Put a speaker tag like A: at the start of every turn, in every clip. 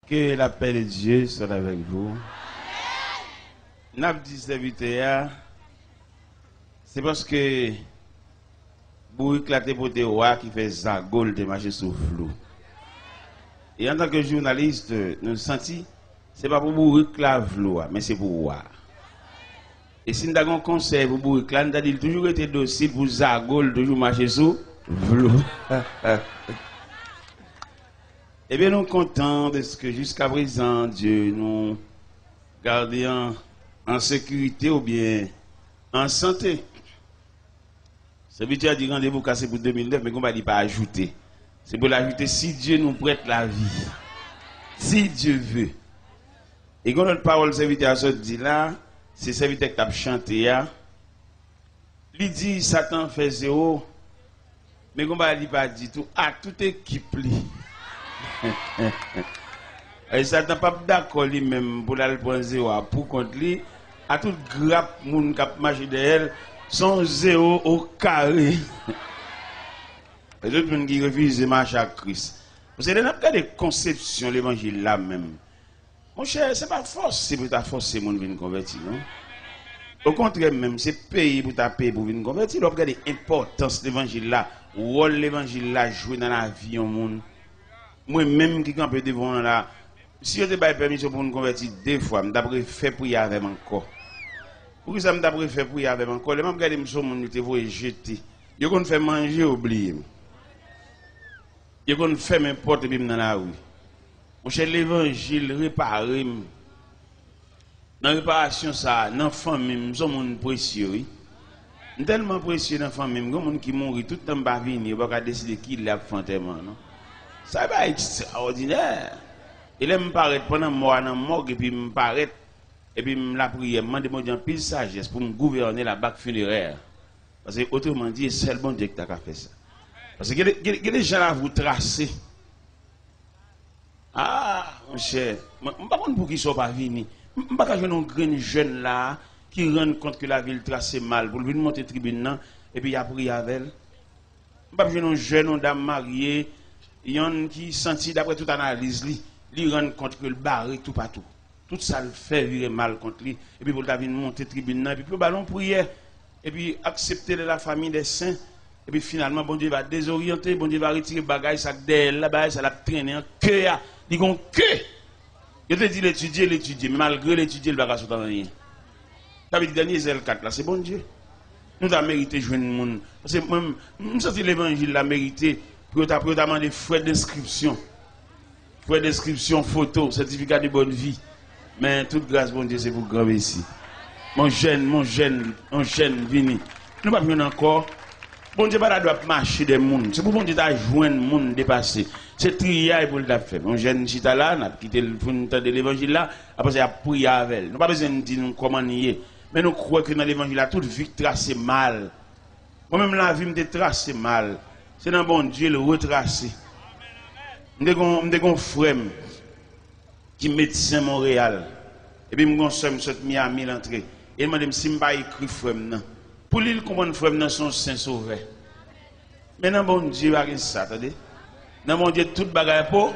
A: Que la paix de Dieu soit avec vous. N'a dit serviteur, c'est parce que vous éclatez pour des rois qui fait zagol de marcher sous flou. Et en tant que journaliste, nous sentons, c'est pas pour vous éclater flou, mais c'est pour voir. Et si nous avons un conseil pour vous éclater, nous avons toujours été docile pour zagol, toujours marcher sous flou. Eh bien, nous sommes contents de ce que jusqu'à présent, Dieu nous garde en sécurité ou bien en santé. Serviteur a dit rendez-vous cassé pour 2009, mais on va dire pas ajouter. C'est pour l'ajouter si Dieu nous prête la vie. Si Dieu veut. Et quand notre parole serviteur a dit là, c'est serviteur qui a chanté. Il dit Satan fait zéro, mais on va dire pas du tout. Ah, toute équipe li. Et Satan pas d'accord lui-même pour aller prendre zéro pour contre lui. À tout grappe moun k'ap marché derrière son zéro au carré. Et d'autres moun qui refusent de marcher à Christ. Vous savez, n'a pas de conception l'évangile là même. Mon cher, c'est pas force, c'est pour ta forcer moun venir convertir, non? Au contraire même, c'est payer pour ta payer pour venir convertir. On regarde l'importance de l'évangile là, rôle l'évangile là jouer dans la vie du monde. Moi même qui campe devant là, si je te baille permission pour nous convertir deux fois, je t'ai fait prier avec encore. Pour que ça me t'ai fait prier avec encore, les gens regardent mon monde te voient jeter. Ils qu'on fait manger oublier. Ils qu'on fait n'importe quoi dans la rue. Mon cher l'évangile réparé. Dans la réparation ça, dans la famille, nous sommes précieux. Tellement précieux dans la famille, nous sommes qui mourent tout le temps pas venir, on va décider qui l'a fait non. Ça va être extraordinaire. Il me paraît pendant moi dans morgue et puis me paraît et puis me la prière, me demande mon pile sagesse pour me gouverner la bac funéraire. Parce que autrement dit, c'est le bon Dieu qui a fait ça. Parce que il y a des gens là vous tracer. Ah, mon cher, je ne sais pas pour qui ne sont pas venus. Je ne sais pas un grand jeune là qui rend compte que la ville tracée mal pour venir monter tribune et puis il a prié avec elle. Je ne sais pas un jeune, une dame mariée, il y en a qui sentit d'après toute analyse, il rend compte que le barré tout partout. Tout ça le fait virer mal contre lui. Et puis pour venir monter tribune et puis pour ballon prière et puis accepter de la famille des saints. Et puis finalement, bon Dieu va désorienter, bon Dieu va retirer bagaille, ça d'elle, là-bas, ça l'a traîné en cœur. Il dit que. Je te dis l'étudier, mais malgré l'étudier, il va pas sortir rien. Ça veut dire dernier Zèle 4 là, c'est bon Dieu. Nous avons mérité de jouer le monde. Parce que moi, je sens l'évangile l'a mérité pour demander frais d'inscription. Frais d'inscription, photo, certificat de bonne vie. Mais toute grâce, bon Dieu, c'est pour grand ici. Mon jeune, vini. Nous ne pouvons pas encore. Bon Dieu, pas doit marcher des mondes. C'est pour bon Dieu joindre le monde dépassé. C'est trier pour le faire. Mon jeune chita là, n'a quitté le fond de l'évangile là, après ça a prié avec elle. Nous pas besoin de dire comment nier. Mais nous croyons que dans l'évangile là, toute vie tracée mal. Moi-même la vie me tracée mal. C'est dans bon Dieu le retracer. M'de frère qui médecin Montréal. Et puis m'gon somme sur Miami l'entrée. Et il m'a dit si m'pas écrit frère nan. Pour lui comprendre frère nan son saint sauveur. Mais dans bon Dieu pas ça, attendez. Dans mon Dieu toute bagaille pour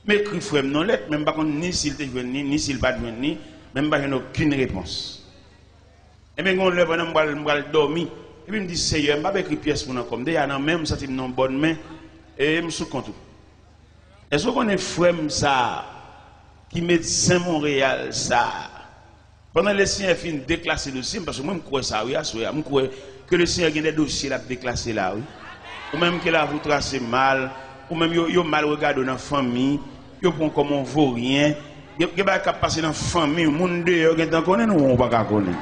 A: mais écrit frère non lettre même pas ni s'il te joint ni s'il pas joint ni même pas aucune réponse. Et bien on lève m'bral dormir et puis me dit Seigneur m'a pas écrit pièce pour nous comme déjà dans même ça non bonne main et me sous compte. Est-ce qu'on est frère ça qui médecin Montréal ça pendant les signes fin déclasser le dossier parce que moi je crois ça oui je crois que le Seigneur a des dossiers là déclassé là oui ou même que là vous tracez mal ou même yo mal regardé dans la famille yo prend comme on vaut rien yo pas capable passer dans la famille monde dehors gen connaît nous on pas connaître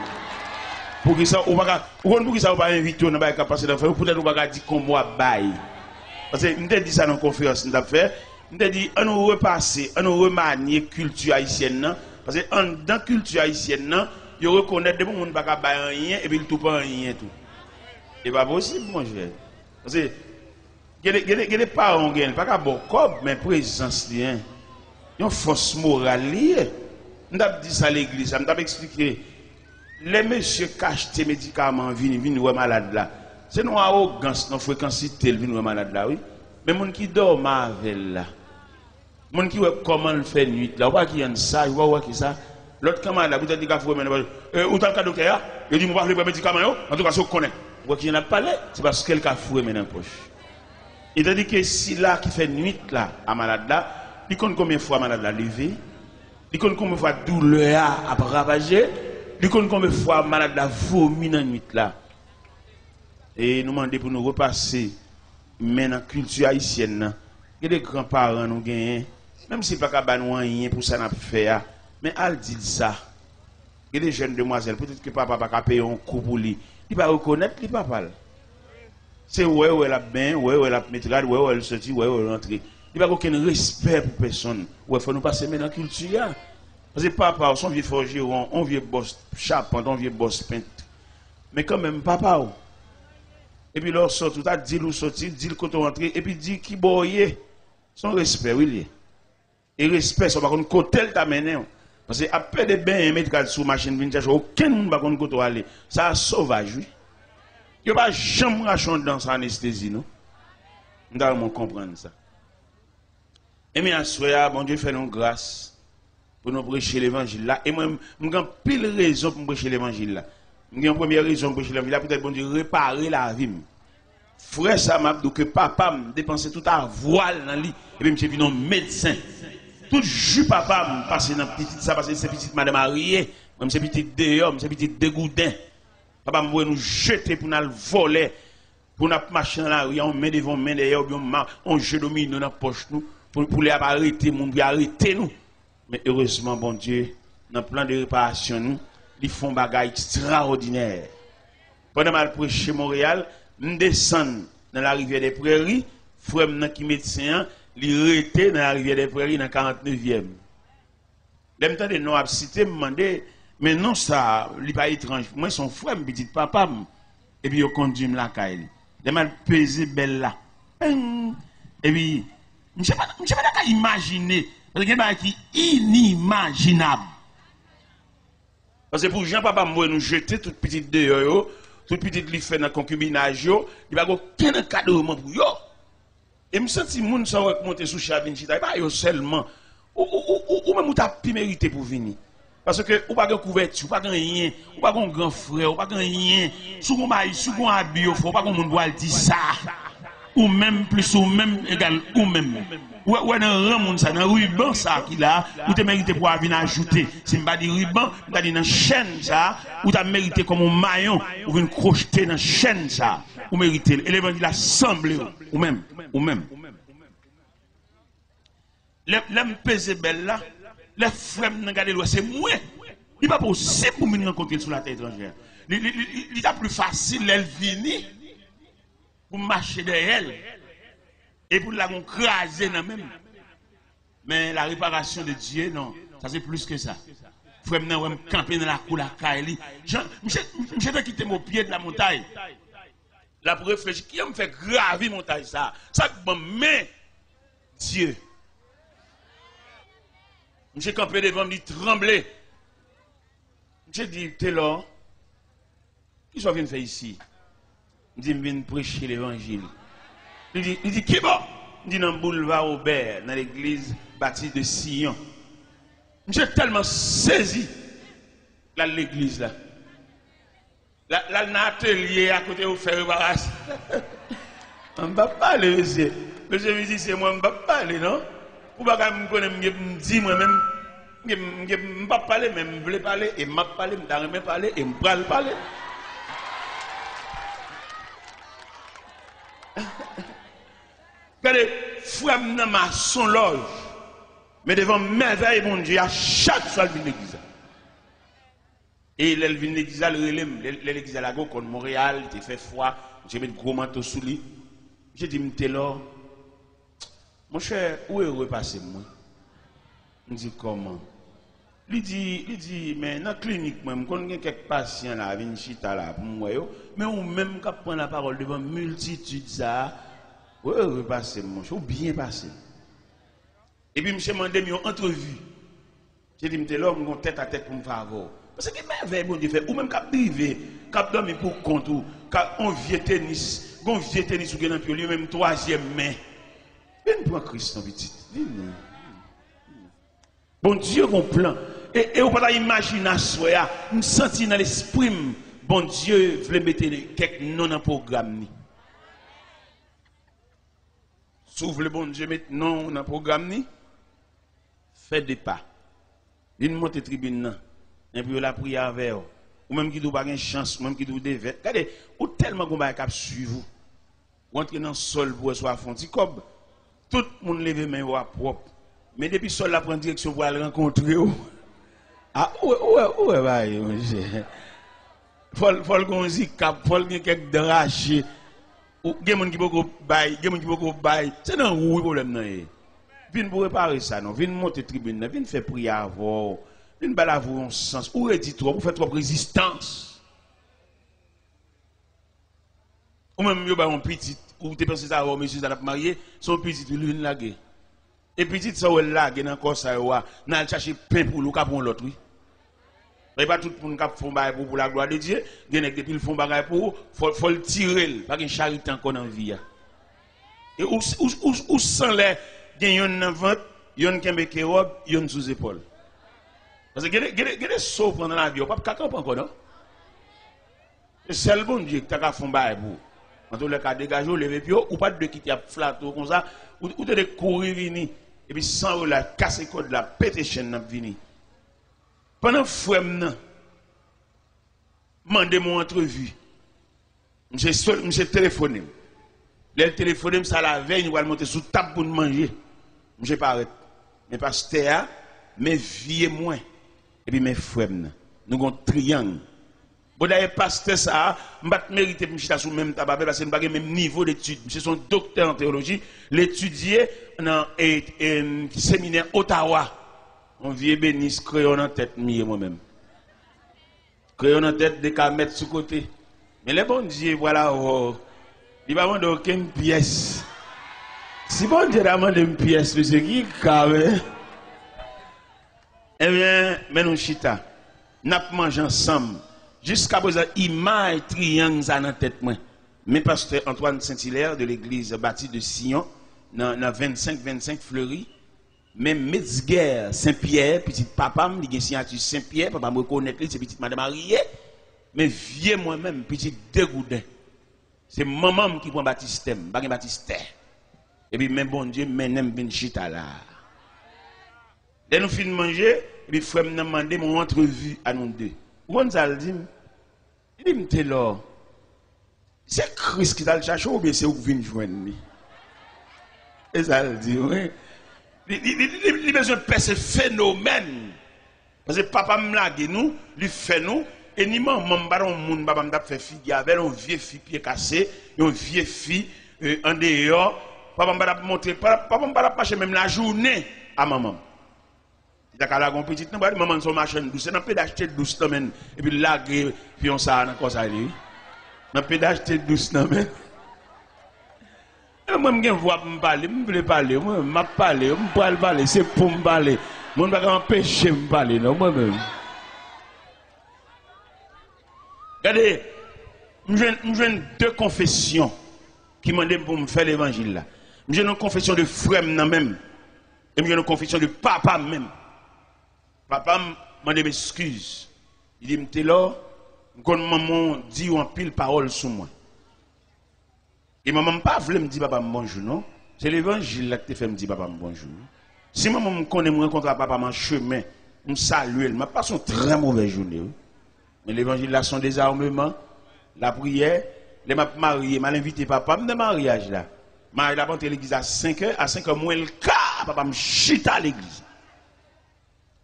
A: pour que ça ou pas pour que ça pas inviter on pas capable passer dans la famille peut-être on pas dire comme moi bail parce que m'te dit ça dans conférence n'a fait m'te dit on nous repasser on nous remanier culture haïtienne non parce que dans culture haïtienne non yo reconnaître des monde pas capable rien et puis tout pas rien tout c'est pas possible mon cher parce que il y a des parents qui n'ont pas bon corps, mais présence liée. Il y a une force morale liée. On a dit ça à l'église, on a expliqué. Les messieurs cachent tes médicaments, viennent malade là. C'est une arrogance, une fréquence, viennent malade là, oui. Mais les gens qui dorment avec là. Mon qui voit comment le fait nuit là, voit qui y a ça, voit qui ça. L'autre camarade là, peut-être qu'il a foué maintenant. Où t'as le docteur? Il dit, moi, je vais pas médicament. En tout cas, si on connaît. Voit qu'il y en a pas là, c'est parce qu'elle a foué maintenant poche. Il t'a dit que si là, qui fait nuit là, à malade là, il compte combien de fois malade là levé, il compte combien de fois douleur à ravager, il compte combien de fois malade là vomi dans la nuit là. Et nous demandons pour nous repasser, mais dans la culture haïtienne, il y a des grands-parents nous gagnent, même si pas qu'à nous rien pour ça n'a fait, mais elle dit ça. Il y a des jeunes demoiselles, peut-être que papa va payer un coup pour lui, il va reconnaître les papas. C'est ouais elle a bien, ouais elle a métrade, ouais elle sorti, ouais elle rentre. Il n'y a pas aucun respect pour personne. Ouais, faut nous passer dans la culture. Parce que papa, son vieux forgeron, on vieux boss charpente, on vieux boss peintre. Mais quand même papa. Et puis là sort tout à dit ou sorti, dit le côté rentré et puis dit qui boyer. Son respect oui. Et respect ça va contre côté t'a mené. Parce que après des bains médicales sur machine vintage, aucun monde va contre côté aller. Ça sauvage oui. Il n'y a pas jamais rachon dans sa anesthésie, non? Nous devons comprendre ça. Et bien, à bon Dieu fait nous grâce pour nous prêcher l'évangile là. Et moi, j'ai pile raison pour prêcher l'évangile là. J'ai une première raison pour prêcher l'évangile là, peut-être bon Dieu réparer la vie. Frère, ça m'a dit que papa m'a dépensé tout à voile dans lui. Et puis, je suis venu médecin. Tout jus papa m'a passé dans petite ça, parce que c'est petite madame mariée. Même c'est petit dehors, c'est petit dégoudin. Papa m'a nous jeter pour nous voler, pour nous marcher dans la rue, on met devant, main derrière, on jette domine dans la poche nous, pour les arrêter, pour arrêter nous. Mais heureusement, bon Dieu, dans le plan de réparation, nous, ils font des bagages extraordinaires. Pendant que je prêche Montréal, nous descendons dans la rivière des Prairies, frère qui médecin, il était dans la rivière des Prairies dans la 49e. Même temps de nous avons cité, me demandé. Mais non, ça, il n'est pas étrange. Moi, son frère, petit papa, et puis il conduit la caille. Il m'a pesé belle là. Et puis, je ne sais pas imaginer. Parce qu'il y a qui inimaginable. Parce que pour Jean-Papa, moi, nous jeter toute petite dehors, toute petite li fait dans le concubinage, il n'y a aucun cadeau pour eux. Et je me sens que les gens sont montés sous Chavin Chita, pas seulement. Ou même, tu as pu mériter pour venir. Parce que ou pas de couverture, ou pas de rien, ou pas de grand frère, ou pas de rien. Sous mon mari, sous mon habit, faut pas qu'on monde voit dire ça. Ou même plus, ou même égal, ou même. Ou dans un monde ça, dans ruban ça qu'il a, ou tu mérité pour venir ajouter. Si je ne dis ruban, je dis dans chaîne ça, ou tu as mérité comme un maillon, ou venir crocheter dans chaîne ça, ou mérité. Et l'évangile a semblé, ou même. L'homme pesé belle là. Les frères n'ont gardé l'ouest, c'est moi. Il n'est pas possible pour me rencontrer sur la terre étrangère. Il est plus facile, elle venir pour marcher derrière elle et pour la craser dans même. Mais la réparation de Dieu, non, ça c'est plus que ça. Frère, je vais me camper dans la cour, la caille. Je vais quitter mon pied de la montagne. Là, pour réfléchir, qui me fait graver la montagne ça? Ça, mais Dieu. J'ai campé devant lui trembler. J'ai dit, t'es là. Qui soit venu faire ici? Il dit, je viens prêcher l'évangile. Il dit, qui est bon? Il dit, dans le boulevard Aubert, dans l'église bâtie de Sion. J'ai tellement saisi l'église là. Là, l'atelier à côté où faire embarrasse. On ne va pas parler, monsieur. Monsieur me dit, c'est moi, on ne va pas parler, non? Ou pas me connaître, me dire moi-même, je ne peux pas parler, mais je veux parler, et je ne parler, je ne parler, et je ne parler. Regardez, frère dans ma son loge, mais devant merveille, mon Dieu, à chaque fois qu'il vient l'église. Et il vient l'église, l'église à la go contre Montréal, il fait froid, j'ai mis un gros manteau sous lui. J'ai dit, m'étais là. Mon cher, où est repassé moi? Je dis comment? Il dit, mais dans la clinique, je connais quelques patients là, viennent chita là pour moi, mais ou même quand prend la parole devant multitude ça, où est repassé mon cher, ou bien passé. Et puis, je me demandé une entrevue. J'ai dit, je l'homme, mon tête à tête pour me faire voir. Parce que merveille, bon Dieu fait, ou même quand privé, quand dormir pour compte, ou quand on vient tennis, ou même troisième main. Viens prendre Christ en petit. Bon Dieu, mon plan. Et on peut pas imaginer ça, me sentir dans l'esprit, bon Dieu, voulait mettre quelques non dans le programme. S'ouvre le bon Dieu, mettre non dans le programme, fait des pas. Il monte tribune, et puis la prière avec vous. Ou même qui doit pas une chance, ou même qui doit des regardez, ou tellement qu'on va cap suivre. Ou entrer dans le sol pour soit fond petit cob. Tout le monde lève main propre. Mais depuis sol la prend direction pour aller rencontrer. Ah ouais bye monsieur. Faut qu'on zi cap, faut qu'il quelques draché. Ou gen moun qui beaucoup bail, gen moun qui beaucoup bail. C'est dans où problème nan. Vinn pour réparer ça non, vinn monter tribune, vinn faire prière avant. Une balle à vous en sens. Ou est-il trop? Vous faites trop résistance. Ou même, vous avez un petit, ou vous pensez ça, monsieur, ça l'a marié, son petit, vous l'avez lagué. Et petit, ça, vous lagué dans le corps, ça, vous allez chercher pain pour l'autre, pour l'autre, oui. Mais pas tout le monde qui fait un pour la gloire de Dieu. Il y a depuis le fond bagage pour vous, faut le tirer, pas une charité encore dans la vie. Et où sans l'air, il y a une vente, il y a une kembe qui robe, il y a une sous-épaule. Parce que il y a des sauts pendant la vie, on ne peut pas camper encore, non? C'est le bon Dieu qui t'a fait un bail pour. En tout cas, dégager, lever pied, ou pas de quitter flatter comme ça, ou de courir, venir, et puis sans la casser code, la péter chaîne, venir. Pendant que je demandé mon entrevue, je téléphoné. Le téléphoné, ça la veille, nous allons monter sous table pour manger. Je ne pas arrêter. Mais pasteur, mes vieux moins. Et puis mes frères, nous avons un triangle. Bon, d'ailleurs, pasteur, ça, je ne vais pas mériter de me sur le même tabac parce que je n'ai pas le même niveau d'études. Je suis un docteur en théologie. L'étudier dans un séminaire Ottawa. On vient bénisse, crayon en tête, moi-même. Crayon en tête, des cas mettre sous côté. Mais les bon Dieu, voilà, il ne va pas demander aucune pièce. Si bon Dieu demande une pièce, monsieur, qui quand même. Eh bien, mais nous chita, nous mangé ensemble. Jusqu'à présent, image triangle dans la tête. Mais pasteur Antoine Saint-Hilaire de l'église bâtie de Sion, dans 25 Fleury, même Metzger Saint-Pierre, petit papa, il a signature Saint-Pierre, papa me reconnaît, c'est petit madame mariée, mais vieux moi-même, petit dégoudin. C'est maman qui prend baptistème, pas baptistère. Et puis, même bon Dieu, même ben chita là. Dès nous finissons de manger, et puis frère m'a demandé mon entrevue à nous deux. Gonzal dit, il dit, là, c'est Christ qui t'a le cherché ou bien c'est où vous venez joindre? Et ça le dit, oui. Il a besoin de faire ce phénomène. Parce que papa me l'a dit, nous, lui fait nous, et ni maman, papa m'a fait fille avec une vieille fille pied cassé, une vieille fille en dehors. Papa m'a montré, papa m'a marché même la journée à maman. Il a la petite, maman son machine douce, c'est un peu d'acheter douce, et puis là, puis on s'en a encore ça. Un peu d'acheter douce, moi, je vois me parler, je veux parler, moi, je parler, je parler, c'est pour me parler. Je ne vais pas empêcher de me parler, non, moi-même. Regardez, je deux confessions qui m'ont demandé pour me faire l'évangile là. J'ai une confession de frère même, et j'ai une confession de papa même. Papa m'a demandé m'excuse. Il dit, m'étais là, quand maman dit en pile parole sur moi. Et maman pas voulu me dire papa bonjour, non? C'est l'évangile là qui te fait me dire papa bonjour. Si maman me connaît, me rencontre papa en chemin, me salue, elle m'a passé une très mauvaise journée. Mais l'évangile là, son désarmement, la prière, les m'a marié, m'a invité papa de mariage là. M'a il a rentré l'église à 5h, à 5h moins le cas, papa me chita à l'église.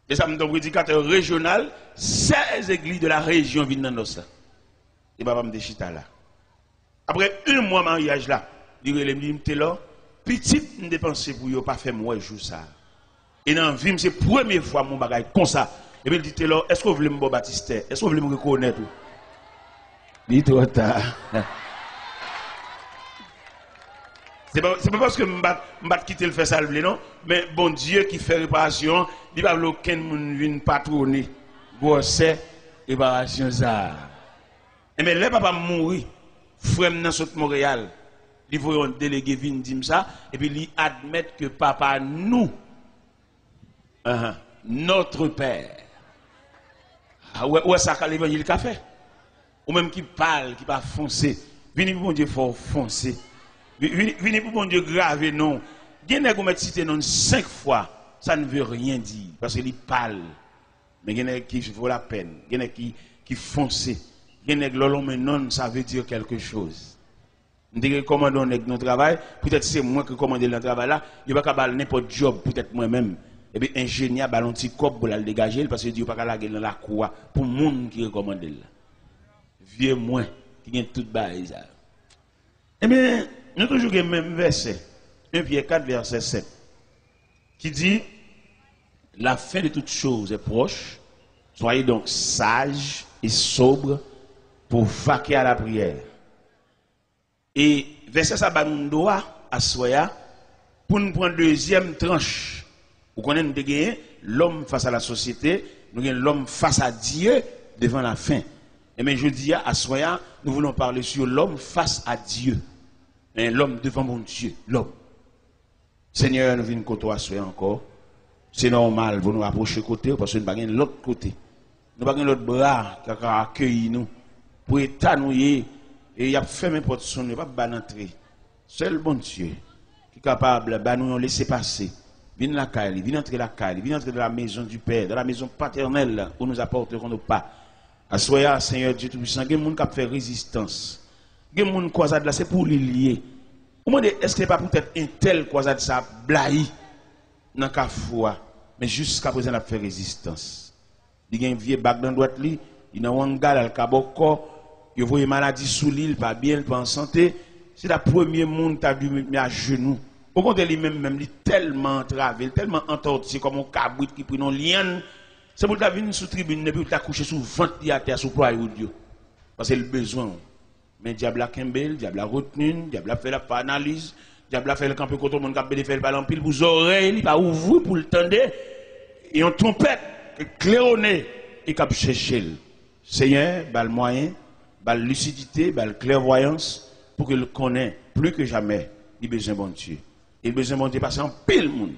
A: Et ça me donne prédicateur régional, 16 églises de la région viennent dans ça. Et papa me déchita là. Après un mois de mariage là, il me dit, là, petit, je dépense pour ne pas faire moi jour ça. Et dans la vie, c'est la première fois mon bagage comme ça. Et puis il dit, là, est-ce que vous voulez me baptiser? Est-ce que vous voulez me reconnaître? Il dit, trop tard. C'est pas parce que je ne vais pas quitter le faire ça, non? Mais bon Dieu qui fait réparation, il va aucun monde vienne patronner. Bon, c'est réparation ça. Et mais là, papa mourir. Frère dans ce Montréal, il faut un délégué venir dire ça, et puis il admettre que papa nous, notre Père. Ah ouais, ça qu'a l'évangile qu'a fait. Ou même qui parle, qui va foncer. Venez pour mon Dieu, faut foncer. Venez pour mon Dieu, graver non. Genègue ou mettre cité non 5 fois, ça ne veut rien dire. Parce qu'il parle. Mais genègue qui vaut la peine. Genègue qui fonce. Genègue l'homme non, ça veut dire quelque chose. Nous disons commandons notre travail. Peut-être c'est moi qui commande le travail là. Il n'y a pas n'importe job, peut-être moi-même. Et bien, ingénieur, ballon petit cop pour le dégager, parce que Dieu n'a pas la dans la cour pour le monde qui recommande là. Vieux moins, qui gagne tout bail. Eh bien, nous toujours le même verset, 1 Pierre 4, verset 7, qui dit la fin de toutes choses est proche, soyez donc sages et sobres pour vaquer à la prière. Et verset ça, nous doit à soya pour nous prendre deuxième tranche. Vous connaissez l'homme face à la société, nous avons l'homme face à Dieu devant la fin. Et bien je dis à soya, nous voulons parler sur l'homme face à Dieu. L'homme devant mon Dieu, l'homme. Seigneur, nous venons côté à soya encore. C'est normal, vous nous rapprochez côté parce que nous n'avons pas l'autre côté. Nous n'avons pas l'autre bras qui a accueilli nous. Pour étanouiller, et il a fermé la porte, il n'y a pas d'entrée. Seul bon Dieu qui est capable de nous laisser passer. Viens la caille, viens entrer la caille, viens entrer dans la maison du Père, dans la maison paternelle où nous apporterons nos pas. Assoya, Seigneur Dieu Tout-Puissant, il y a des gens qui font résistance. Il y a des gens qui croisent là, c'est pour les lier. Vous me dites, est-ce que ce n'est pas peut-être un tel croisade ça blahi dans la foi, mais jusqu'à présent, il a fait résistance. Il y a un vieux bac dans la droite, il y a un gars qui a beaucoup, il y a une maladie sous l'île, pas bien, pas en santé. C'est le premier monde qui a dû mettre à genoux. Au contraire, lui-même, il est tellement entravé, tellement entorti, comme un cabrit qui prend un lien. C'est pour que tu viennes sous tribune, et puis tu as couché sous ventre à terre, sous poids de Dieu. Parce que c'est le besoin. Mais le diable a Kembel, le diable a retenu, le diable a fait la analyse, le diable a fait le camp contre tout le monde qui a fait le ballon pile pour les oreilles, il va ouvrir pour le tendre. Et on trompette, claironné, et qui a cherché. Seigneur, bal moyen, bal lucidité, bal clairvoyance, pour qu'il connaisse plus que jamais, il a besoin de bon Dieu. Il a besoin de monter passer en pile monde.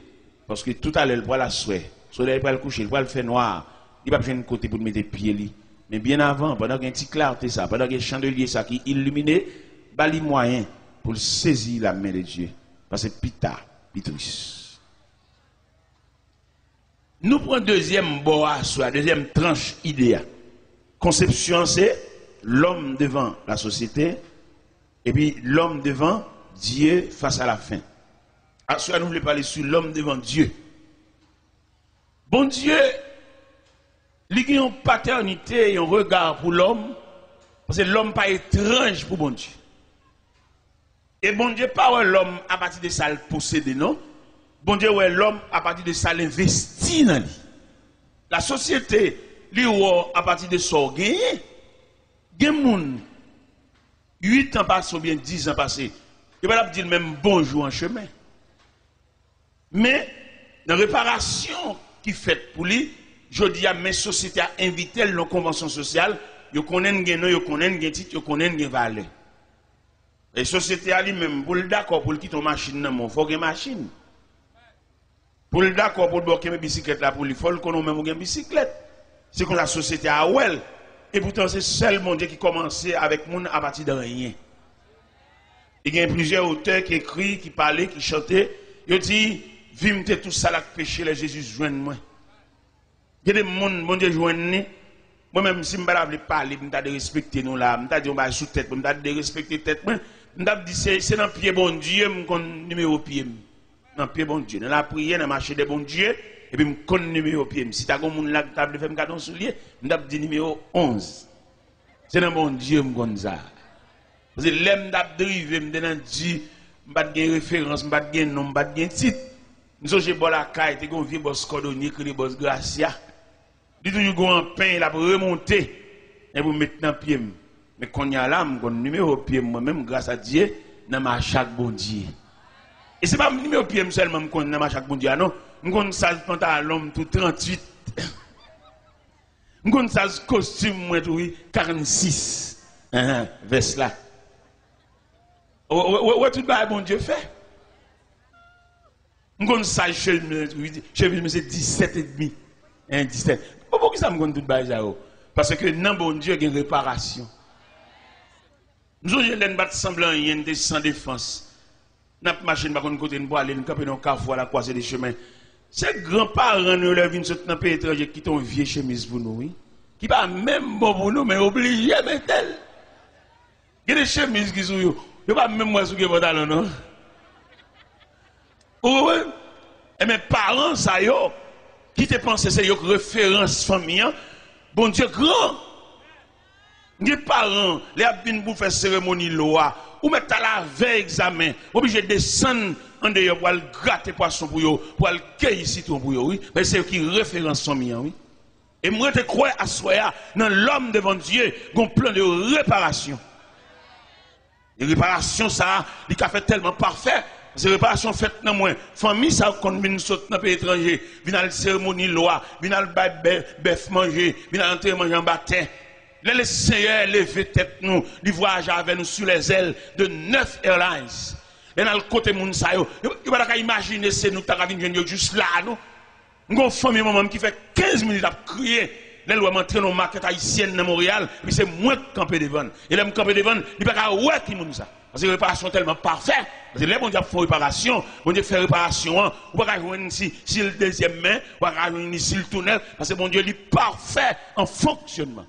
A: Parce que tout à l'heure, il va la souhait. Le soleil va le coucher, il va le faire noir. Il va faire un côté pour mettre les pieds. Mais bien avant, pendant qu'il y a un petit clarté, ça, pendant qu'il y a un chandelier ça, qui est illuminé, il y a les moyens pour saisir la main de Dieu. Parce que pita, pitris. Nous prenons deuxième bois, soit deuxième tranche idéale. Conception, c'est l'homme devant la société, et puis l'homme devant Dieu face à la fin. Soit nous voulons parler sur l'homme devant Dieu. Bon Dieu, il y a une paternité et un regard pour l'homme, parce que l'homme n'est pas étrange pour bon Dieu. Et bon Dieu, pas l'homme à partir de ça le posséder, non? Bon Dieu, ouais l'homme à partir de ça l'investit dans lui. La société, lui, à partir de ça, gagné. Il y a des gens, 8 ans passés ou bien 10 ans passés, il va dire même bonjour en chemin. Mais, dans la réparation qui fait pour lui, je dis à mes sociétés à inviter la convention sociale, ils connaissent un nom, ils connaissent un titre, ils connaissent une valeur. Et la société a lui-même, pour le d'accord, pour quitter une machine, il faut une machine. Pour le d'accord, pour bloquer mes bicyclettes là, pour lui, il faut qu'on ait même une bicyclette. C'est comme la société a ouel. Et pourtant, c'est seul mon Dieu qui commence avec moun à partir de rien. Il y a plusieurs auteurs qui écrivent, qui parlaient, qui chantaient. Ils disent, vimte tout ça là que péché, les Jésus joigne moi. Il y a des gens, mon Dieu joigne. Moi-même, si je ne veux pas parler, je vais respecter nous là. Je vais dire, sous tête, je vais respecter tête. Je vais dire, c'est dans le pied bon Dieu, je connais le numéro pied. Dans le pied bon Dieu. Dans la prière, dans le marché de bon Dieu, et puis je connais le numéro pied. Si tu as un monde là qui t'a fait un cadeau soulier, je vais dire numéro 11. C'est dans bon Dieu, je connais ça. Parce que l'aime d'abdriver, je vais dire, je vais dire référence, je vais dire nom, je vais dire titre. Nous j'ai bon la caille, tu as un vieux boss cordonnier, qui est boss Gracia. Il dit toujours un pain, il a remonté, et vous mettez dans le pied. Mais quand il y a là, je connais le numéro pied, moi-même, grâce à Dieu, dans ma chaque bon Dieu. Et ce n'est pas le numéro pied seulement que je connais dans chaque bon Dieu, non. Je connais ça pantalon tout 38. Je connais ça costume, moi, tout 46. Vers là. Où tout le bon Dieu fait? Je connais ça chemise, c'est 17 et demi. indistinct. Pourquoi ça me compte tout bail ça? Parce que non, bon Dieu, il y a une réparation. Nous avons battre semblant rien de sans défense. N'a pas machine, pas qu'on côté de bois, aller nous camper dans carrefour à la croisée des chemins. Ces grands-parents nous leur viennent dans pays étranger qui ont vieille chemise pour nous, oui. Qui pas même bon pour nous, mais obligé mais tel. Il y a des chemises qui sont yo. Yo pas même moi sous que pantalon non. Oui. Et mes parents ça yo qui te pense c'est yo référence famille. Bon Dieu grand. Les parents, les abîmes pour faire cérémonie loi, ou mettre à la veille examen, obligé de descendre en dehors pour aller gratter poisson pour eux, pour aller cueillir citron pour eux, oui. Mais c'est eux qui référence famille, oui. Et moi je crois à soi dans l'homme devant Dieu, un plan de réparation. Et réparation ça, il a fait tellement parfait. C'est réparation faite dans moi. Famille ça quand vient sauter dans pays étranger, vient à la cérémonie loi, vient à bœuf manger, vient à entrer manger en baptême. Les Seigneur lever tête nous, il voyage avec nous sur les ailes de 9 Airlines. Et dans le côté moun sa yo, il va pas imaginer c'est nous ta venir juste là nous. Nous avons une famille maman qui fait 15 minutes à crier. Les lois m'entrer dans market haïtienne dans Montréal, puis c'est moi qui camper devant. Et là me camper devant, il pas ouais qui moun ça. Parce que réparation tellement parfaite. Parce que les bon Dieu font réparation, bon Dieu fait réparation, ou pas joindre si le deuxième main, ou pas joindre si le tunnel parce que bon Dieu est parfait en fonctionnement.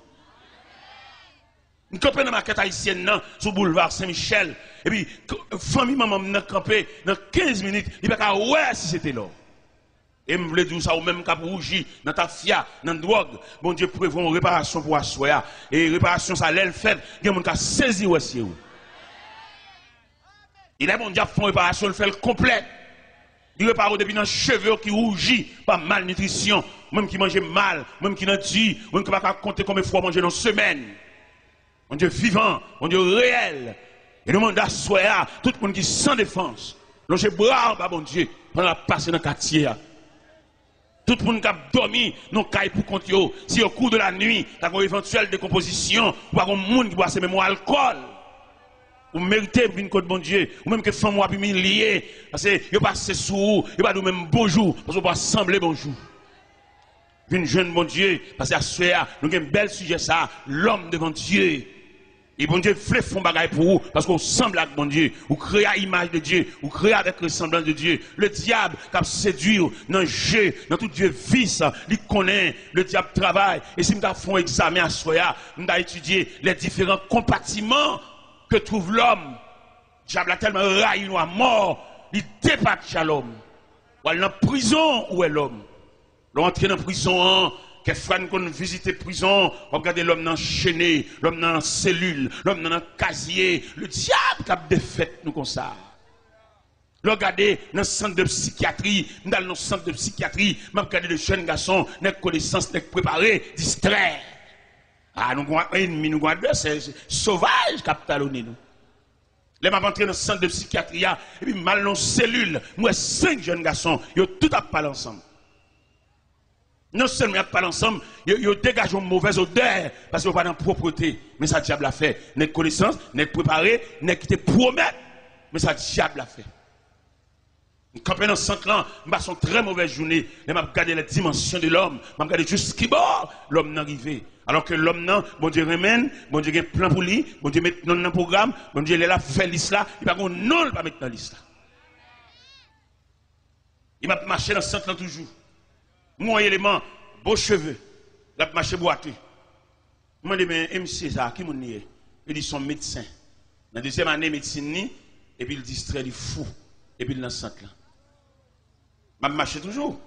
A: Nous campons dans la market haïtienne, sur le boulevard Saint-Michel. Et puis, famille maman m'a campé dans 15 minutes. Il n'y a pas ouais si c'était là. Et je voulais dire ça au même cap rougi, dans ta fia, dans la drogue. Bon Dieu prévoit une réparation pour assoya. Et réparation, ça l'elle fait. Il y a des gens qui saisi aussi. Il est bon Dieu fait une réparation, il fait le complet. Il répare depuis dans les cheveux qui rougit par malnutrition. Même qui mange mal, même qui n'a dit, même qui ne peut pas compter combien de fois manger dans une semaine. Mon Dieu vivant, mon Dieu réel. Et nous demandons à soi, tout le monde qui sans défense, loger bras, bon Dieu, pendant la passer dans le quartier. Tout le monde qui a dormi, non caille pour compter. Si au cours de la nuit, il y a une éventuelle décomposition, ou un monde qui boit ce même alcool, ou méritez une côte bon Dieu, ou même que femme ou humilié, parce que vous passez sous, vous pas nous même bonjour, parce que vous sembler bonjour. Une jeune bon Dieu, parce qu'à ce soir, nous avons un bel sujet ça, l'homme devant Dieu. Et bon Dieu fait fond bagaille pour vous, parce qu'on semble avec bon Dieu, ou créer à l'image de Dieu, ou créer avec le semblant de Dieu. Le diable qui a séduit dans le jeu, dans tout Dieu vice, il connaît, le diable travaille. Et si nous avons un examen à soi, nous avons étudié les différents compartiments que trouve l'homme. Le diable a tellement raillé nous à mort, il dépasse l'homme. Ou elle est en prison, où est l'homme? L'entrée dans la prison, que frère qu'on visite prison, regardez l'homme enchaîné, l'homme dans la cellule, l'homme dans le casier, le diable qui a défait nous comme ça. Regardez dans le centre de psychiatrie, dans le centre de psychiatrie, m'a regardé de jeunes garçons, n'a connaissance, n'a préparé, distrait. Ah, nous avons un ennemi, nous avons c'est sauvage qui a talonné nous. Les m'a entré dans le centre de psychiatrie, et puis mal dans la cellule, moi 5 jeunes garçons, ils ont tout à parler ensemble. Non seulement ils parlent ensemble, ils dégagent une mauvaise odeur parce qu'ils n'ont pas de propreté. Mais ça, diable a fait. N'est connaissance, n'est préparé, n'est qui te promet. Mais ça, diable a fait. Quand on est dans 5 ans, je passe une très mauvaise journée. Je regarde les dimensions de l'homme. Je regarde jusqu'à bord l'homme n'est arrivé. Alors que l'homme, bon Dieu remène, bon Dieu a un plan pour lui, bon Dieu met dans le programme, bon Dieu est là, fait l'isle là, il va pas non, il va mettre dans l'isle là. Il va marcher dans 5 ans toujours. Mon élément, beaux cheveux, la marché boiteux. Je me dis, mais MC, ça, qui m'en est? Il dit, son médecin. Dans la deuxième année, médecine, et puis il distrait, il fou. Et puis il est dans le centre là. Je marche toujours.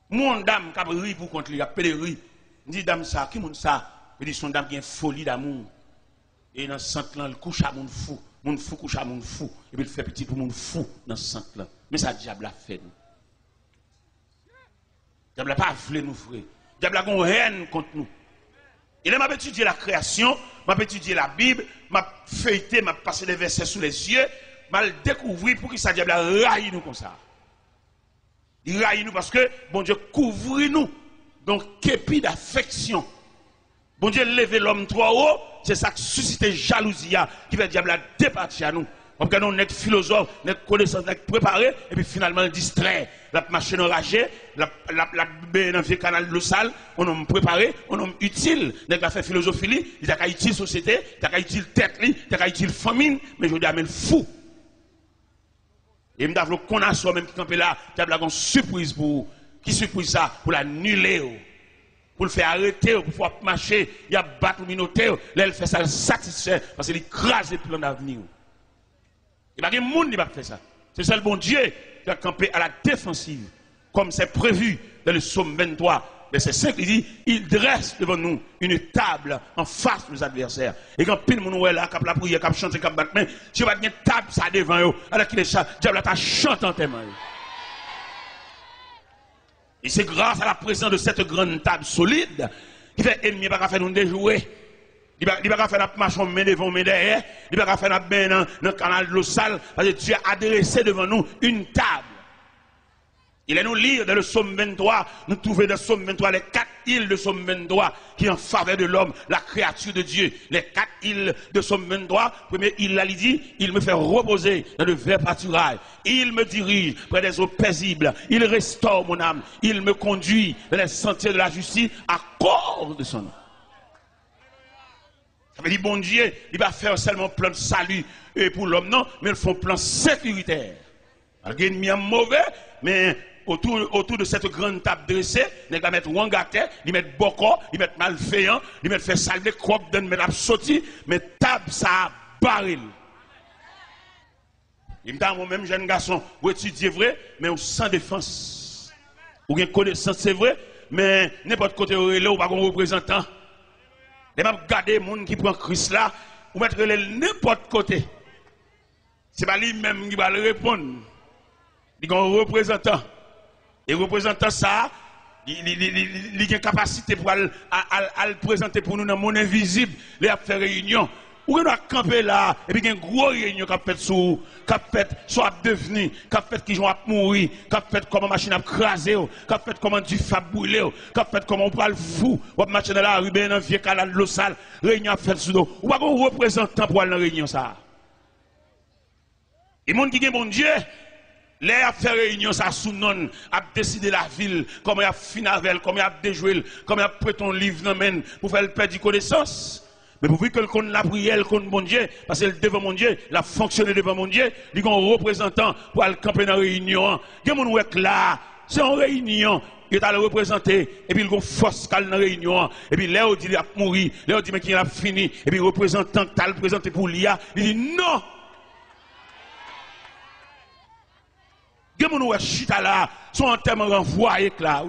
A: Mon dame qui a ri pour contre lui, il a pédé ri. Il dit, dame, ça, qui m'en ça? Il dit, son dame qui a une folie d'amour. Et dans le centre là, il couche à mon fou. Mon fou couche à mon fou. Et puis il fait petit pour mon fou dans le centre là. Mais ça, diable a fait. Diable n'a pas voulu nous, frère. Diable a une haine contre nous. Il m'a étudié la création, m'a étudié la Bible, m'a feuilleté, m'a passé des versets sous les yeux, m'a découvert pour que ça diable a raillé nous comme ça. Il raille nous parce que bon Dieu couvre nous. Donc, képi d'affection. Bon Dieu lever l'homme trop haut, c'est ça qui suscite jalousie, qui fait diable a départir à nous. On regarde un philosophe, un connaissance, un préparé, et puis finalement distrait. La machine enragée, la dans le canal de l'eau sale, on a préparé, on a utile. On a fait philosophie, il a utile société, il a utile tête, il a utile famine, mais je dis à fou. Et je veux qu'on a soi même qui campé là, qui a une surprise pour qui surprise ça, pour l'annuler, pour le faire arrêter, pour faire marcher, il y a battre le minotaire, là elle fait ça, le satisfait, parce qu'il écrase le plan d'avenir. Il n'y a pas de monde qui va faire ça. C'est ça le bon Dieu qui a campé à la défensive, comme c'est prévu dans le psaume 23. Verset 5, il dit, il dresse devant nous une table en face de nos adversaires. Et quand pile mon là, cap la prière, cap chanter, cap battre main, si vous avez une table ça devant eux, alors qu'il est ça, diable ta chante en témoin. Et c'est grâce à la présence de cette grande table solide qui fait ennemi pas faire nous déjouer. Il va pas faire la marche en main devant, main derrière. Il va pas faire la main dans le canal de l'eau sale. Parce que Dieu a adressé devant nous une table. Il est nous lire dans le psaume 23. Nous trouvons dans le psaume 23 les 4 îles de psaume 23 qui en faveur de l'homme, la créature de Dieu. Les 4 îles de psaume 23. Première île, là, il dit, il me fait reposer dans le vert pâturage. Il me dirige près des eaux paisibles. Il restaure mon âme. Il me conduit dans les sentiers de la justice à cause de son nom. Ça veut dire, bon Dieu, il va faire seulement plan de salut pour l'homme, non, mais il faut plan sécuritaire. Il y a un mauvais, mais autour de cette grande table dressée, il va mettre wangate, il va mettre boko, il va mettre malveillant, il va faire salver, crop, il va mettre sauté, mais table ça baril. Il me dit, moi-même, jeune garçon, vous étudiez vrai, mais sans défense. Ou bien connaissance, c'est vrai, mais n'importe côté où il est, ou pas un représentant. Les gens regardent les gens qui prennent Christ là, ou mettre n'importe côté. Ce n'est pas lui-même qui va le répondre. Il y a un représentant. Et le représentant, ça, il a une capacité pour le présenter pour nous dans le monde invisible, il a fait réunion. Ou on a campé là, et puis il y a une grosse réunion qui a fait sur, qui a fait soit devenu, qui a fait qui va mourir, qui a fait comment machine a crasé, qui a fait comment du fab brûlé, qui a fait comment on prend le fou, ou marcher dans la rue, dans un vieux canal de l'eau sale, réunion a fait sur nous. Ou pas qu'on représentant pour aller dans la réunion ça. Et monde qui est bon Dieu, les a fait réunion ça sous non, a décidé la ville, comment il a fini avec, comment il a déjoué, comment il a prêté un livre dans main pour faire le perdre connaissance. Mais pour que le la prière, le bon Dieu, parce que devant mon Dieu, il a fonctionné devant mon Dieu, il y a un représentant pour aller camper dans la réunion. Il y a un là, c'est une réunion, il est allé représenter, et puis il y a une force dans la réunion, et puis là, il dit qu'il a mouru, là, il dit qu'il a fini, et puis le représentant qui a présenté pour l'IA, il dit non! Il y a un chita là, son enterrement renvoyé là.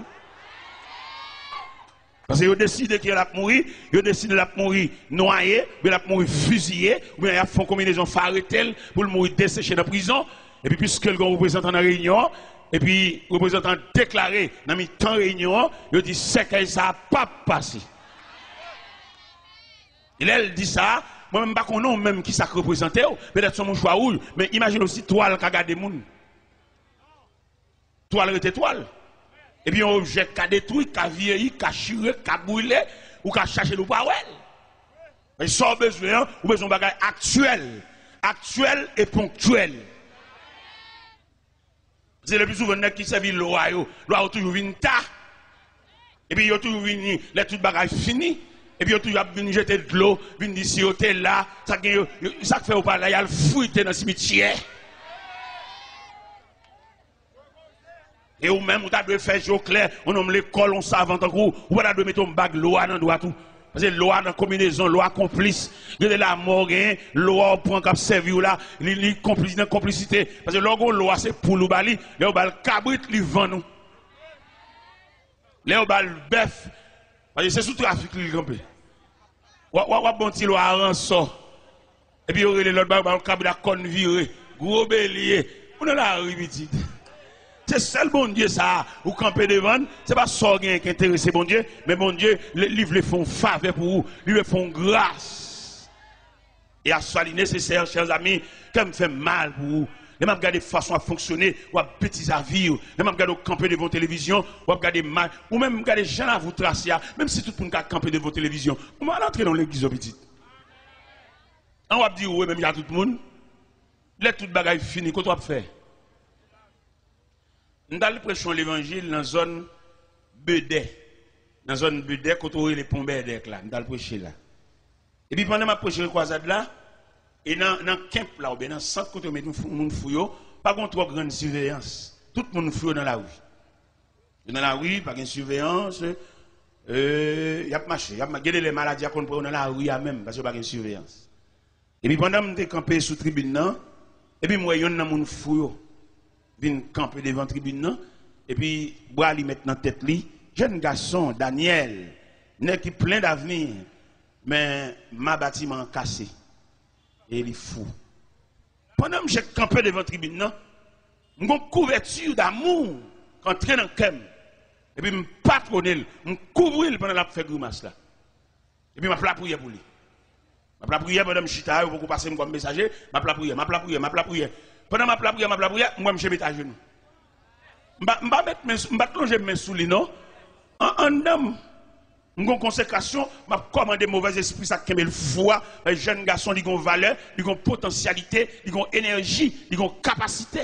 A: Parce qu'ils ont décidé qu'il a mourir, ils ont décidé qu'il a mourir noyé, il a mourir fusillé, ou bien ils ont fait une combinaison pour arrêter pour le mourir desséché dans la prison. Et puis, puisque le représentant dans la réunion, et puis le représentant déclaré dans le temps de réunion, il dit c'est que ça n'a pas passé. Il dit ça, moi-même, je ne sais pas même qui ça représente, peut-être son choix rouge, mais imagine aussi toile qui a gardé les gens. Toile est toile. Et puis, un objet qui a détruit, qui a vieilli, qui a chiré, qui a brûlé, ou qui a cherché le power. Mais sans besoin, ou besoin de bagage actuel. Actuel et ponctuel. C'est le plus souvent qui servent l'eau, l'eau toujours venu tard. Et puis, il y a toujours venu, les tout bagage fini. Et puis, il y a toujours venu jeter de l'eau, venu d'ici, hôtel là. Ça fait au pas là, il y a le fruité dans le cimetière. Et ou même, on doit faire jour clair, on nomme l'école, on savant en gros, ou on doit mettre un bague loi dans le tout. Parce que loi dans la combinaison, loi complice, il y a la mort, loi prend comme servi là, il complice dans complicité. Parce que logo loi c'est pour nous bali, les bal cabrit, li vend nous. Les bal bœuf, parce que c'est sous trafic li campé. Ou bon petit loi rançon. Et puis il y aurait l'autre bal cabrit à conne viré, gros bélier, on est là petit. C'est seul bon Dieu ça, ou camper devant, c'est pas ça qui intéresse bon Dieu, mais bon Dieu, livre les font faveur pour vous, lui font grâce. Et à ce nécessaire, chers amis, quand me fait mal pour vous, les gens regardent de façon à fonctionner, ou à bêtises à vivre, les gens regardent camper devant télévision, ou à regarder mal, ou même regarder gens à vous tracer, même si tout le monde a campé devant télévision, on va entrer dans l'église au petit. On va dire, oui, même il y a tout le monde. Les tout bagaille fini, qu'est-ce qu'on fait? Nous allons prêcher l'évangile dans la zone Bedé. Dans la zone Bedé, quand on les pompes là, nous allons prêcher là. Et puis pendant ma prêche le croisade là, et dans le camp là, ou bien dans le centre, quand on met tout le monde fouillé, pas contre trop grande surveillance. Tout le monde fouillé dans la rue. Dans la rue, pas de surveillance. Il y a marché. Il y a les maladies qu'on prend dans la rue même, parce qu'il n'y a pas de surveillance. Et puis pendant que je campé sous la tribune, et puis moi, il y a un monde fouillé. Vient camper devant la tribune, et puis, bois lui mettre dans la tête, jeune garçon, Daniel, n'est qui plein d'avenir, mais ma bâtiment cassé. Et il est fou. Pendant que je campé devant la tribune, j'ai une couverture d'amour, entrer dans le cœur. Et puis, je me patronne, je me couvre pendant la fait grimace là. Et puis, je me prier pour lui. Je me prier pendant que je suis là, pour passer comme messager, je me prier, je prier. Pendant ma prière, moi, je me mets à genoux. Je ne vais pas plonger mes sous les non. En homme, en consécration, je commande mauvais esprit, ça qui me le foi. Les jeunes garçons, ils ont valeur, ils ont potentialité, ils ont énergie, ils ont capacité.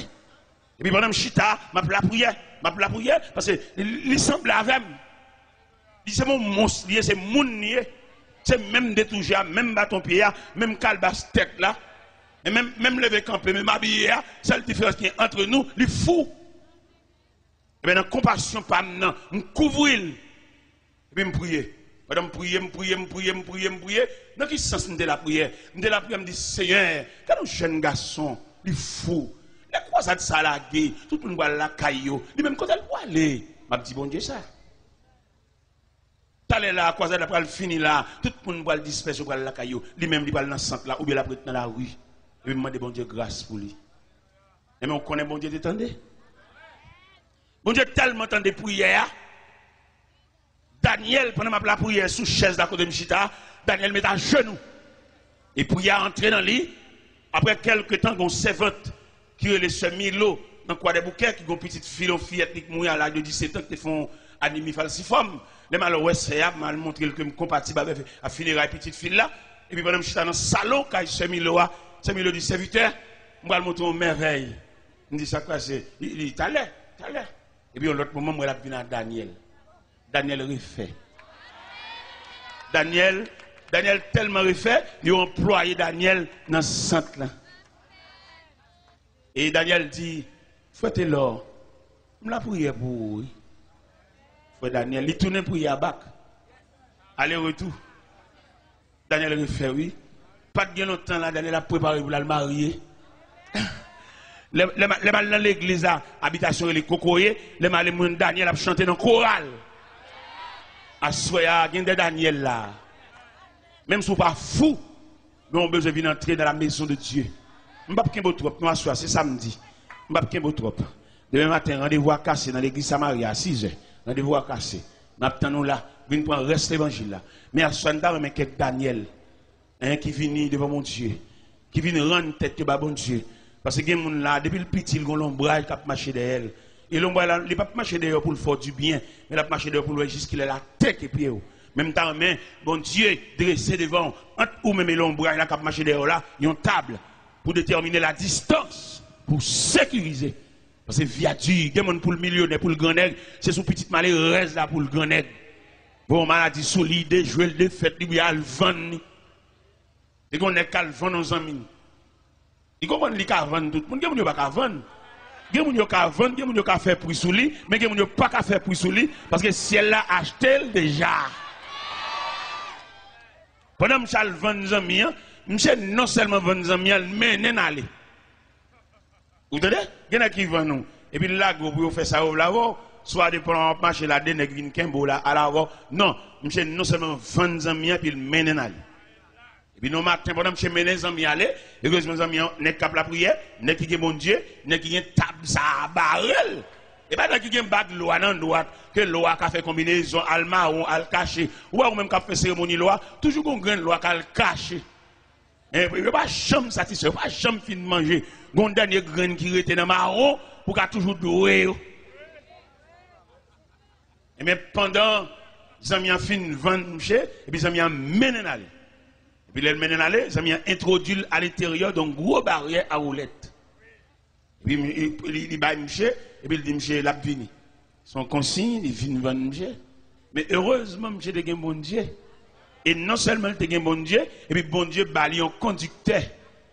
A: Et puis pendant que je suis là, je la prière, parce que il semble avec moi. C'est mon monstre, c'est mon nier. C'est même détouché, même bâton pied, même calebasse tête là. Et même lever camper, même habiller, seule différence qui est entre nous, les fous. Et bien, dans la compassion, pas maintenant, on couvre. Et puis, je prie. Madame, je prie. Dans quel sens de la prière? De la prière, je me dis, Seigneur, quand un jeune garçon, les fous, les croisades salagées, tout le monde va la caillou, lui même quand elle va aller, je me dis, bon Dieu, ça. T'allez là, croisade après, elle finit là, tout le monde va le disperser, va la caillou, lui même, il va dans le centre là, ou bien la prête dans la rue. Et puis, je demande bon Dieu grâce pour lui. Et mais on connaît bon Dieu t'entendez? Bon Dieu tellement entendu prière. Daniel, pendant ma prière sous chaise d'à côté de Mchita, Daniel met à genoux. Et prière entrer dans lui. Après quelques temps, on servante qui est le sœur Milo, dans quoi des bouquets, qui ont une petite fillette qui mouille à l'âge de 17 ans, qui font anémie falciforme. Les malheureux, c'est mal montré que je suis compatible avec la funéraille petite fille là. Et puis pendant que je suis dans le salon, quand sœur Milo a, c'est milieu du serviteur, je vais le montrer une merveille. Je dis ça quoi, c'est. Il dit, t'as l'air. Et puis, à l'autre moment, je vais à Daniel. Daniel refait. Daniel tellement refait, il a employé Daniel dans ce centre là. Et Daniel dit, faites l'or. Je la prière pour vous. Frère Daniel, il tourne pour y bac. Aller-retour. Daniel refait, oui. Pas de longtemps là, Daniel a préparé pour la marier. Les mal dans l'église, habitation et les cocoyers, les mal Daniel a chanté dans le choral. À soya, il y a Daniel là. Même si vous pas fou, nous avons besoin d'entrer dans la maison de Dieu. Je ne vais pas trop, nous assoir, c'est samedi. Je ne vais pas trop. Demain matin, rendez-vous à casser dans l'église Samaria à 6 h. Rendez-vous à casser. Nous attendons là, venez prendre reste l'évangile là. Mais à soir, mais quelques Daniel. Qui vient devant mon Dieu, qui vient rendre tête de bon Dieu. Parce que les gens là, depuis le petit, ils ont l'ombrage qui a marché derrière. Et l'ombrage, il n'a pas marché derrière pour le faire du bien, mais il a marché derrière pour le jusqu'il a la tête et pied. Même temps, bon Dieu, dressé devant, entre ou même l'ombrage qui a marché derrière là, il y a une table pour déterminer la distance, pour sécuriser. Parce que viature, il y a des gens pour le millionnaire, pour le grand nègre, c'est son petit malheureux là pour le grand nègre. Bon, maladie solide, jouer le défaite, il y a le vent. Et qu'on est qu'à vendre nos amis. Il comprend qu'il a vendre tout le monde. Il n'y a pas qu'à vendre. Il y a qu'à vendre, il y a qu'à faire prix sous lui, mais il n'y a pas qu'à faire prix sous lui, parce que si elle l'a acheté déjà. Pendant que je vends nos amis, je non seulement vendre nos amis, mais je aller. Vous entendez? Il y en a qui vendent nous. Et puis là, vous faites ça au lavo, soit de prendre marché là, de nègres qui là, à l'avant. Non, je non seulement vendre nos amis, puis je aller. Et puis, nous matin, pendant que je mène les amis aller, et que mes amis n'est qu'à la prière, n'est qui est mon Dieu, n'est qui est table ça barrel. Et bien, n'est qui est bague loi dans droite, que loi qui a fait combinaison, al marron, al caché, ou même qui a fait cérémonie loi, toujours qu'on gagne loi qui a caché. Et puis, il n'y a pas jamais satisfait, il n'y a pas jamais fin de manger. Il y a un dernier grain qui était dans marron, pour qu'il toujours doué. Et bien, pendant, les amis ont fini de vendre, et puis les amis ont mené aller. Puis elle mène aller, ça m'a introduit à l'intérieur d'une grosse barrière à roulette. Puis il va monsieur, et puis il dit monsieur l'a vini. Son consigne, il vient vendre monsieur. Mais heureusement, monsieur a un bon Dieu. Et non seulement il a un bon Dieu, et puis bon Dieu a un conducteur,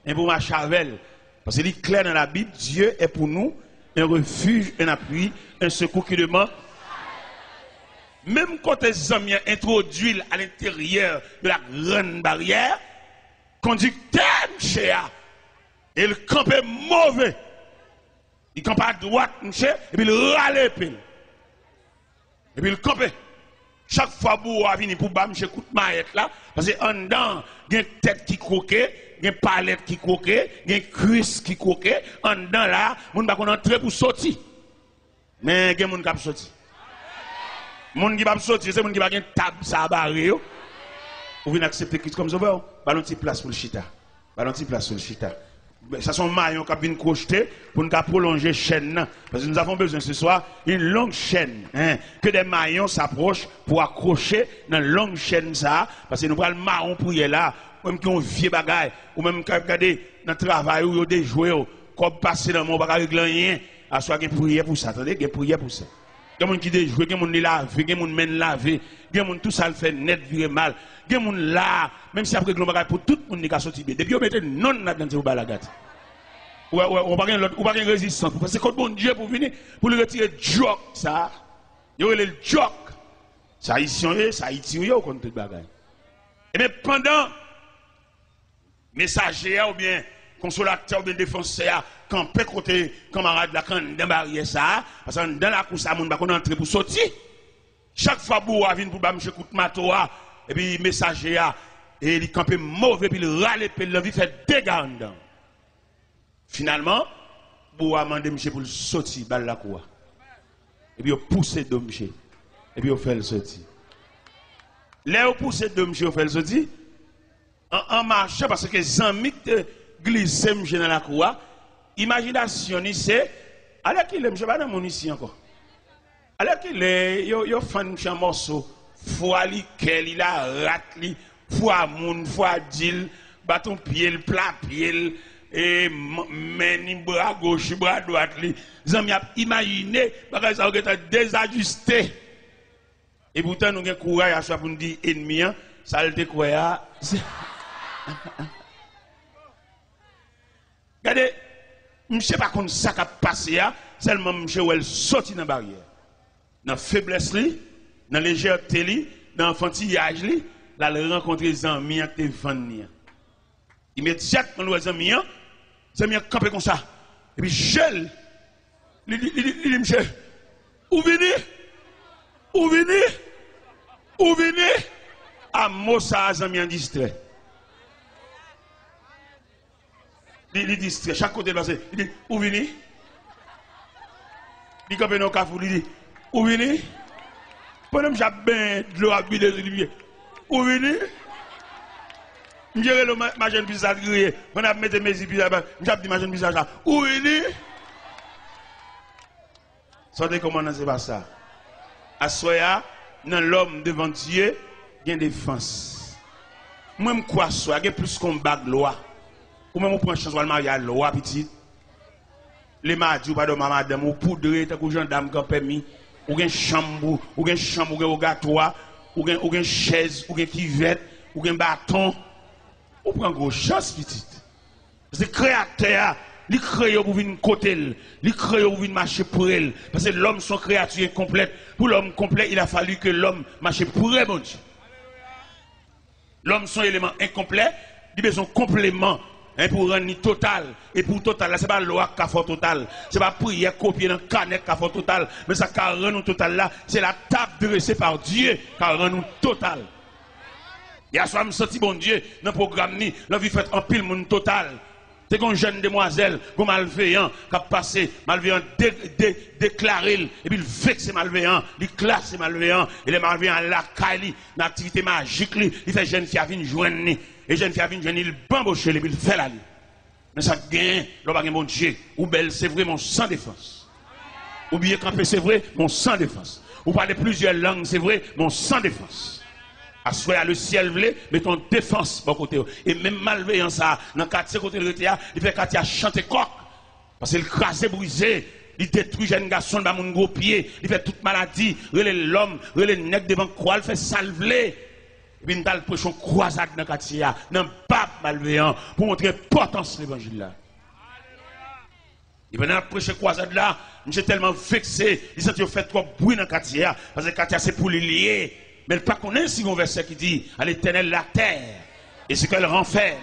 A: un bon chavel. Parce qu'il est clair dans la Bible, Dieu est pour nous un refuge, un appui, un secours qui demande. Même quand les hommes introduisent à l'intérieur de la grande barrière, conducteur, monsieur, il campe mauvais. Il campe à droite, monsieur, et puis il râle. Et puis il campe. Chaque fois que vous venez pour bam, monsieur, écoute maillette là, parce qu'en dedans, il y a une tête qui croquait, il y a une palette qui croquait, il y a une cuisse qui croquait, en dedans là, on ne va pas entrer pour sortir. Mais il y a des gens qui peuvent sortir. Les gens qui peuvent sortir, c'est les gens qui ont une table, ça barré. Vous venez accepter Christ comme ça, ballon de place pour le chita. Ballon de place pour le chita. Ça sont maillons qui viennent crocheter pour nous prolonger la chaîne. Parce que nous avons besoin ce soir d'une longue chaîne. Que des maillons s'approchent pour accrocher dans une longue chaîne. Ça, parce que nous prenons le marron pour y aller là. Même qui ont vieux bagaille. Ou même qui regardez dans le travail où ils ont des jouets. Comme passer dans mon bagage rien. À soit qu'il y ait prière pour ça. Attendez, il y a prière pour ça. Il y a des gens qui déjouent, il y a des gens qui lavent, il y a des gens qui mènent laver, il y a des gens tout ça le fait net, virer mal. Il y a des gens là, même si après le pour tout le monde qui a sorti. Depuis vous mettez non là-dedans, vous balagate. Ou pas de résistance. Parce que quand bon Dieu pour venir, pour le retirer joke, ça, il y a le joke. Ça ici, ça ici, ou contre tout bagage. Et bien pendant, messager ou bien consolateur ou bien défenseur, campé côté camarade là, quand dans barrière ça, parce que dans la course, ça, on va entrer pour sortir. Chaque fois que vous venez pour M. Koutmatoa, et puis messager, et il campé mauvais, puis il râle, puis il fait dégâts en dedans. Finalement, vous avez demandé M. pour sortir dans la cour. Et puis vous poussez de M. Et puis vous faites le sortir. Là, vous poussez de M. vous faites le sortir. En marchant, parce que les amis glissent M. dans la cour, imagination, c'est, alors qu'il est, M. pas dans mon ici encore. Alors qu'il est, il fait un morceau, fois li, quel, il a rat, fois moun, fois dil, bâton pied, plat pied, et meni bras gauche, bras droite, les amis ont imaginé, parce que ça a été désajusté. Et pourtant, nous avons courage à soi pour nous dire ennemi, ça a été quoi? Regardez, je ne sais pas comment ça a passé, seulement je suis sorti dans la barrière. Dans la faiblesse, dans la légèreté, dans l'enfantillage, là, il rencontre les amis qui te vendent. Immédiatement, les amis ont campé comme ça. Et puis, gel. Il dit, monsieur, où venez? Où venez? Où venez? À Mossa, les amis en distrait. Il distrait, chaque côté de il dit, où venez? Il campé dans le café, il dit, où venez? Pendant que j'ai bien de l'eau à buller, il dit, où venez? Je dirais ma jeune visage grillé. On a mis mes yeux là-bas. Je dis ma jeune visage là. Où est-il? Sentez comment c'est pas ça. À soya, dans l'homme devant Dieu, il y a une défense. Même quoi soit, il y a plus qu'on bague loi. Ou même on prend chance de marier à loi petit. Les mardis ou pas de madame ou poudre, tant que gendarme qui a permis. Ou une chambre, ou une chambre, ou un gâteau, ou une chaise, ou une cuvette, ou un bâton. On prend gros chance, petite. Parce que le créateur, il crée pour venir côté, il crée pour venir marcher pour elle. Parce que l'homme, son créature incomplète. Pour l'homme complet, il a fallu que l'homme marche pour elle, mon Dieu. L'homme, son élément incomplet, il a besoin de complément pour rendre total. Et pour total, ce n'est pas loi qui a fait total. Ce n'est pas prière copier dans le canet qui a fait total. Mais ça qui a rendu total là, c'est la table dressée par Dieu qui a rendu total. Il y a soit me senti bon Dieu dans le programme ni la vie faite en pile monde total. C'est une jeune demoiselle, un malveillant qui a passé, malveillant déclaré et puis il vexe malveillant, il classe malveillant et les malveillants la caille, une activité magique, il fait jeune fille à venir joindre et jeune fille à venir joindre, il bamboche et puis il fait la vie. Mais ça gagne, l'homme a bon Dieu, ou belle c'est vrai mon sans défense. Ou bien camper c'est vrai mon sans défense. Ou parler plusieurs langues c'est vrai mon sans défense. Assoya le ciel vle, mettons défense bon côté. Et même malveillant ça, dans le quartier côté de l'État, il fait quartier chanter coq. Parce qu'il crase brisé, il détruit jeune garçon dans mon gros pied, il fait toute maladie, il l'homme, il nèg devant croix, il fait salveler. Et puis nous allons prêcher une croisade dans le quartier, dans le pape malveillant, pour montrer l'importance de l'évangile là. Et pendant la prêcher croisade là, je suis tellement vexé, il s'est fait trop bruit dans le quartier, parce que le quartier c'est pour les lier. Mais il ne pas connaît si un verset qui dit à l'Éternel la terre et ce qu'elle renferme.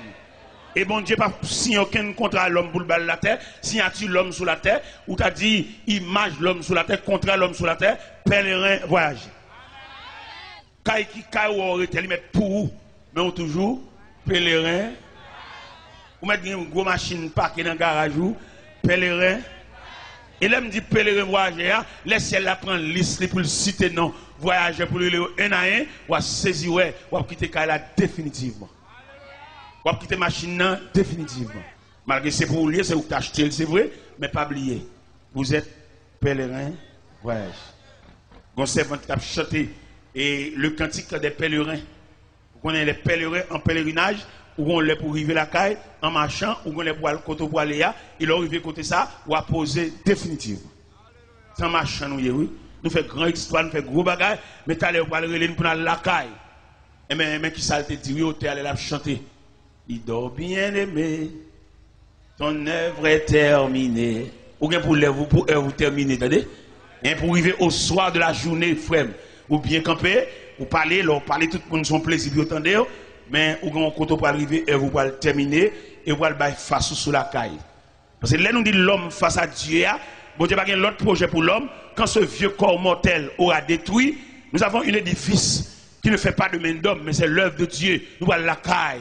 A: Et bon Dieu pas signé aucun contrat à l'homme pour le bal la terre, signature l'homme sur la terre, ou t'as dit image l'homme sur la terre, contrat l'homme sur la terre, pèlerin voyage. Kaï qui kaï ou arrêté, ils mettent pour mais on toujours pèlerin. Ou mettre une grosse machine parquée dans le garage ou pèlerin. Et là me dit pèlerin voyageur, laissez la prendre liste pour le citer non. Voyager pour le un à un, ou à saisir, ou à quitter Kaila définitivement. Ou à quitter machine définitivement. Malgré c'est pour lier, c'est vous t'acheter, c'est vrai, mais pas oublier. Vous êtes pèlerin, voyage. Vous servant qui a chanté et le cantique des pèlerins. Vous connaissez les pèlerins en pèlerinage, ou on les pour arriver la caille, en marchant, ou on les pour aller côté pour aller là, il a arrivé côté ça, ou à poser définitivement. Sans marchant, oui. Nous faisons grand histoire, nous faisons gros bagages, mais tu allais pour aller pour la caille. Et mais qui ça te dit, oui, tu allais la chanter. Il dort bien aimé, ton œuvre est terminée. Ou bien pour l'œuvre, pour vous terminer, attendez? Et pour arriver au soir de la journée, frère, ou bien camper, ou parler, tout le monde son plaisir, vous entendez? Mais ou bien quand pour arriver, et vous pour terminer, et vous allez face sous la caille. Parce que là, nous dit l'homme face à Dieu, bon Dieu, pas l'autre projet pour l'homme. Quand ce vieux corps mortel aura détruit, nous avons un édifice qui ne fait pas de main d'homme, mais c'est l'œuvre de Dieu. Nous voyons la caille.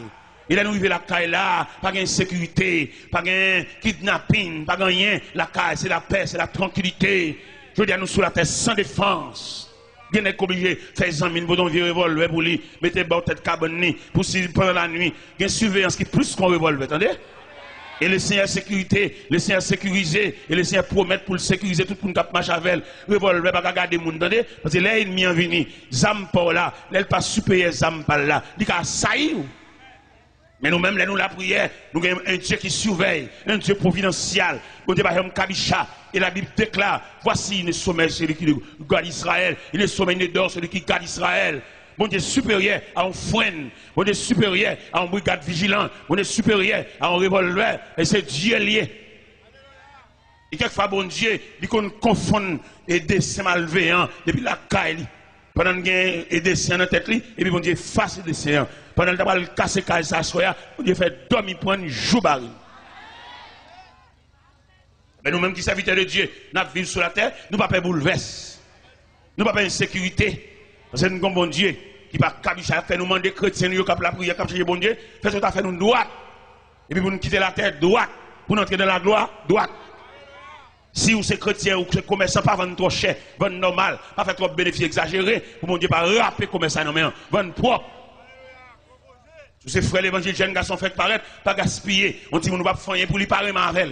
A: Et là, nous vivons la caille là, pas d'insécurité, pas de kidnapping, pas de rien. La caille, c'est la paix, c'est la tranquillité. Je veux dire, nous sur la terre sans défense. Bien n'est obligé de faire des amis, pour vieux revolver pour lui, mettez bas tête cabane, pour pendant la nuit. Il y a une surveillance qui est plus qu'un revolver, attendez? Et le Seigneur sécurité, le Seigneur sécurisé, et le Seigneur promet pour le sécuriser tout le monde qui marche avec elle. Revolver, pas garder le monde, attendez? Parce que là, il m'y en venu. Zam par là, là, pas supérieur Zam par là. Il a sailli. Mais nous-mêmes, là, nous la prière, nous avons un Dieu qui surveille, un Dieu providentiel. Nous avons Kabisha. Et la Bible déclare, voici le sommet celui qui garde Israël. Il est le sommet d'or celui qui garde Israël. Bon Dieu supérieur à un frein, bon Dieu supérieur à un brigade vigilant, bon Dieu supérieur à un revolver, et c'est Dieu lié. Et quelquefois, bon Dieu, il confond et dessin malveillant depuis la caille. Pendant qu'il y a des dessin dans la tête, et puis bon Dieu face des dessin. Pendant qu'il a cassé la caille, ça soit, bon Dieu fait dormir pour un jour baril. Mais nous-mêmes qui serviteurs de Dieu, nous vivons sur la terre, nous ne pouvons pas bouleverser. Nous ne pouvons pas insécurité. Parce que nous avons bon Dieu qui va faire nous demander chrétiens, qui la prière, qui chercher bon Dieu, fait tout à fait nous droite. Et puis pour nous quitter la terre droite, pour entrer dans la gloire droite. Si vous êtes chrétien ou commerçant, pas vendre trop cher, vendre normal, pas faire trop de bénéfices exagérés, pour mon Dieu, pas rappeler commerçant, non mais vendre propre. Tous ces frères l'évangile, jeunes garçons fait paraître, pas gaspiller. On dit, on ne va pas faire pour lui parler avec.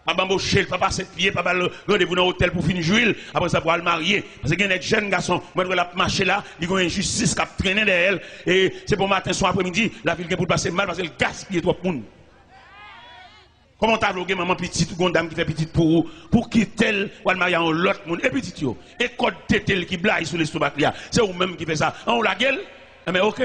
A: Pas bambocher, pas passer de pied, pas rendez-vous dans l'hôtel pour finir jouer, après ça pour aller marier. Parce qu'il y a des jeunes garçons, moi je la marcher là, ils ont une injustice qui a traîné derrière elle, et c'est pour matin, soir, après-midi, la ville qui pour passer mal parce qu'elle gaspille trop de monde. Comment t'as bloqué maman petite ou dame qui fait petite pour quitter ou aller marier en l'autre monde, et petite yo, et code tétel qui blague sur l'estomac là, c'est vous-même qui fait ça. On la gueule, mais ok.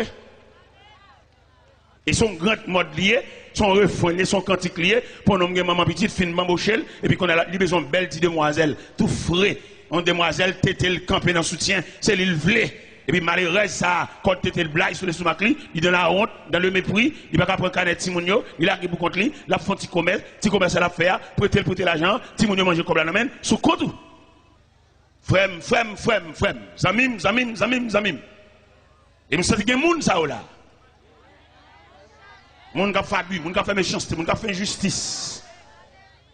A: Et son grand mode lié, son refrain, son cantique lié, pour nous maman petite, fin bambochelle, et puis qu'on a besoin de belle petite demoiselle, tout frais, une demoiselle, tétel, campé dans soutien, c'est l'île vlé. Et puis malheureusement, ça, quand tétel blague sur les stomac, il donne la honte, dans le mépris, il va pas prendre canet Timonio, il a qui pour contre lui, la font petit commerce à la faire, prêter l'argent, Timonio mange comme la nomen, sous compte. Frem, zamim. Et nous savons qu'il y a des gens, ça, là. Moun qui a fait abus, moun qui a fait méchanceté, moun qui a fait injustice.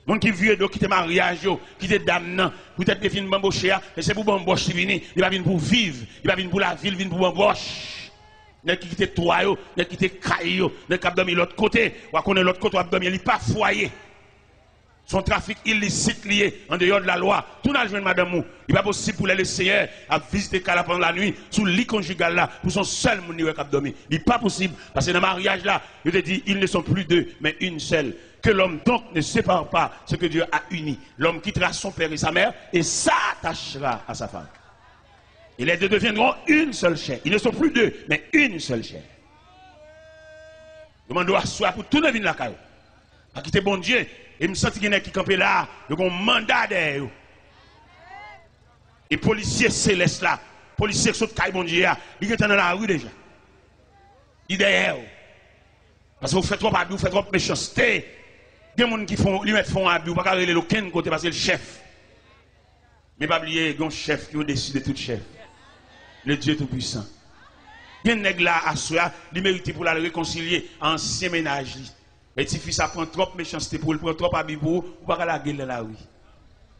A: Moun qui vieux qui te mariage, qui te damnant, peut-être que fin bambocher, et c'est pour bamboche qui vient, il va venir pour vivre, il va venir pour la ville, il vient pour bamboche. N'est qui te toi, n'est qui te caillou, n'est qui a dormi l'autre côté, ou à connaître l'autre côté, ou a dormi, il n'est pas foyer. Son trafic illicite lié en dehors de la loi. Tout n'a joué madame mou. Il n'est pas possible pour les laisser à visiter Kala pendant la nuit, sous le lit conjugal là, pour son seul moun qui a dormi. Il n'est pas possible. Parce que dans le mariage là, je te dis, ils ne sont plus deux, mais une seule. Que l'homme donc ne sépare pas ce que Dieu a uni. L'homme quittera son père et sa mère et s'attachera à sa femme. Et les deux deviendront une seule chair. Ils ne sont plus deux, mais une seule chair. Je m'en dois soit pour tout le monde la caille. Pas quitter bon Dieu. Et me sens qu'il y en a qui campent là, ils ont un mandat derrière. Et policiers célestes là, policiers qui sont caille bon Dieu, ils sont dans la rue déjà. Ils sont derrière. Parce que vous faites trop abus, vous faites trop méchanceté. Il y a des gens qui font, ils font abus, vous ne pouvez pas aller aucun côté parce que c'est le chef. Mais pas oublier, il y a un chef qui est au-dessus de tout chef. Le Dieu Tout-Puissant. Il y a un nègre là à soi, il mérite pour la réconcilier, ancien ménage. Et si ça prend trop de méchanceté pour le prendre trop abus pour vous, vous ne pouvez pas la gueule dans la rue.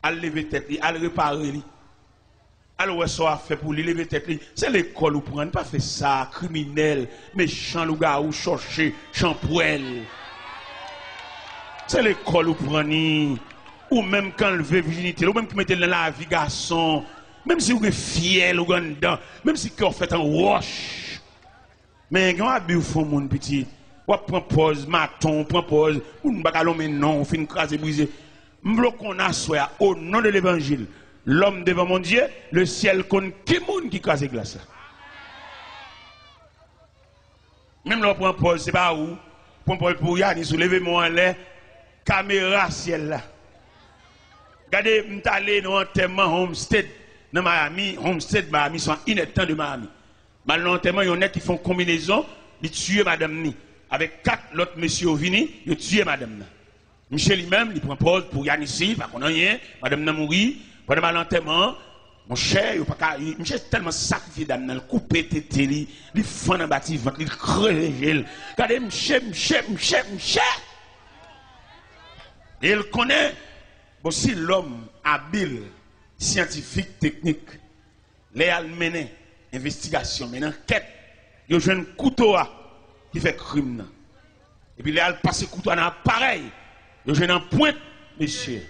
A: Al lever tête, al réparer. Alors, ouais, ça a fait pour lui lever tête. C'est l'école où prendre, pas fait ça, criminel, méchant, le gars ou chercher, champoil. C'est l'école où prendre, ou même quand lever virginité, ou même qui mettez dans la vie garçon, même si vous êtes fier, ou dedans, même si vous faites un wash. Mais quand vous faites mon petit, vous prenez pause, maton, prenez pause, ou ne pas mais non, vous finissez craser, briser. M'vlo qu'on a soit au nom de l'évangile. L'homme devant mon Dieu, le ciel compte qui monde qui crase glace. Même là, on prend pause, c'est pas où. Pour Yannis, soulevez-moi en l'air, caméra ciel là. Regardez, je suis allé dans l'enterrement Homestead, dans Miami, Homestead, Miami, sont ineptants de Miami. Dans l'enterrement, il y en a qui font combinaison, ils tuent madame Ni. Avec 4 autres messieurs venus, ils tuent madame Ni. Michel lui-même, il prend pause pour Yannis, pas qu'on a rien, madame Ni mourit. Pendant l'enterrement, mon cher, Michel tellement sacrifié d'âme, il coupe tété, il fend dans bâtiment, il crève. Regardez, Michel. Et il connaît aussi l'homme habile, scientifique, technique. Les mené investigation, mené enquête. Il y a un couteau qui fait crime. Et puis il a passé couteau dans l'appareil. Il y a un pointe, monsieur.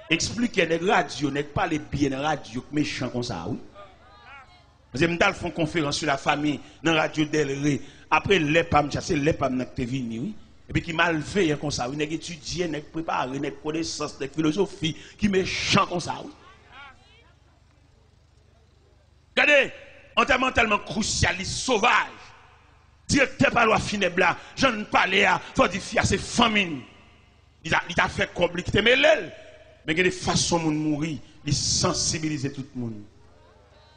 A: Expliquez les radios, n'est pas les bien de radio méchants comme ça, oui. Parce que nous font conférence sur la famille dans la radio Delré. Après, les pam, c'est les pam qui sont venus, oui. Et puis qui mal fait comme ça, oui. N'est étudié, n'est préparé, n'est connaissance, n'est philosophie, qui méchant comme ça, oui. Regardez, enterrement tellement crucialiste, sauvage. Directeur par loi funèbre là, j'en ne parlais à, faut dire à ses familles. Il a fait compliquer, mais l'aile. Mais il y a des façons de mourir, de sensibiliser tout le monde.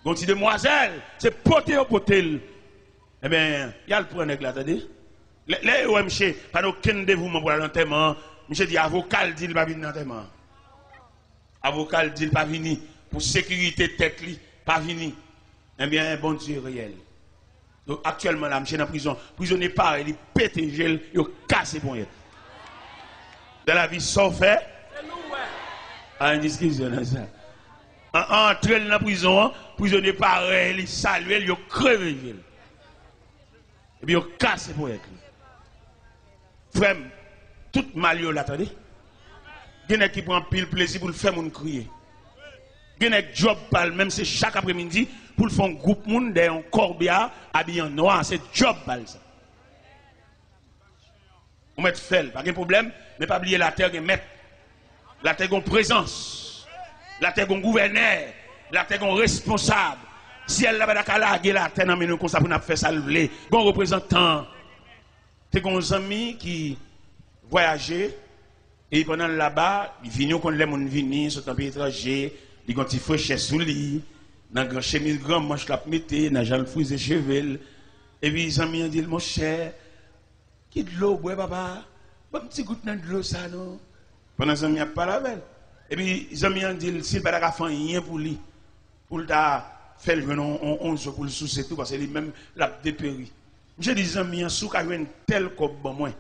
A: Donc, si demoiselle, c'est poter au potel. Eh bien, il y a le point de là, attendez. Les OMC, pas aucun dévouement pour l'enterrement. Monsieur dit, avocat dit, il va venir l'enterrement. Avocat dit, il va venir. Pour sécurité tête, pas venir. Eh bien, bon Dieu réel. Donc, actuellement, là, monsieur dans la prison. Prisonnier pareil, il pète le gel, il casse pour elle. Dans la vie, sauf fait. Ah, une discussion, ça. Entrer dans la prison, prisonnier pareil, il salue, il crève. Et puis il casse pour elle. Frère, tout mal, là, attendez. Il y a qui prend pile plaisir pour le faire mon crier. Il y a qui job pal, même c'est chaque après-midi, pour le faire un groupe monde dans un corbillard habillé en noir, c'est job pal ça. On met fait, pas de problème, mais pas oublier la terre et mettre. La terre a présence, la terre a gouverneur, la terre a responsable. Si elle n'a pas de la terre, nous comme ça pour nous faire ça lever. Bon représentant, tu as des amis qui voyageaient et pendant là-bas, ils viennent quand les gens viennent, sont un pays étranger, ils ont des fraîcheurs sous lit, dans une chemise grand manche la mettre, dans une frise de cheveux. Et puis les amis ont dit, mon cher, qui de l'eau, papa, un petit goutte de l'eau, ça non. Pendant que les amis pas la belle. Et puis les amis ont dit, s'il ne peut pas faire rien pour lui, pour faire le jeune 11 pour le soucier tout, parce que lui-même l'a dépéri. J'ai dit, les amis, si vous avez un tel comme moi,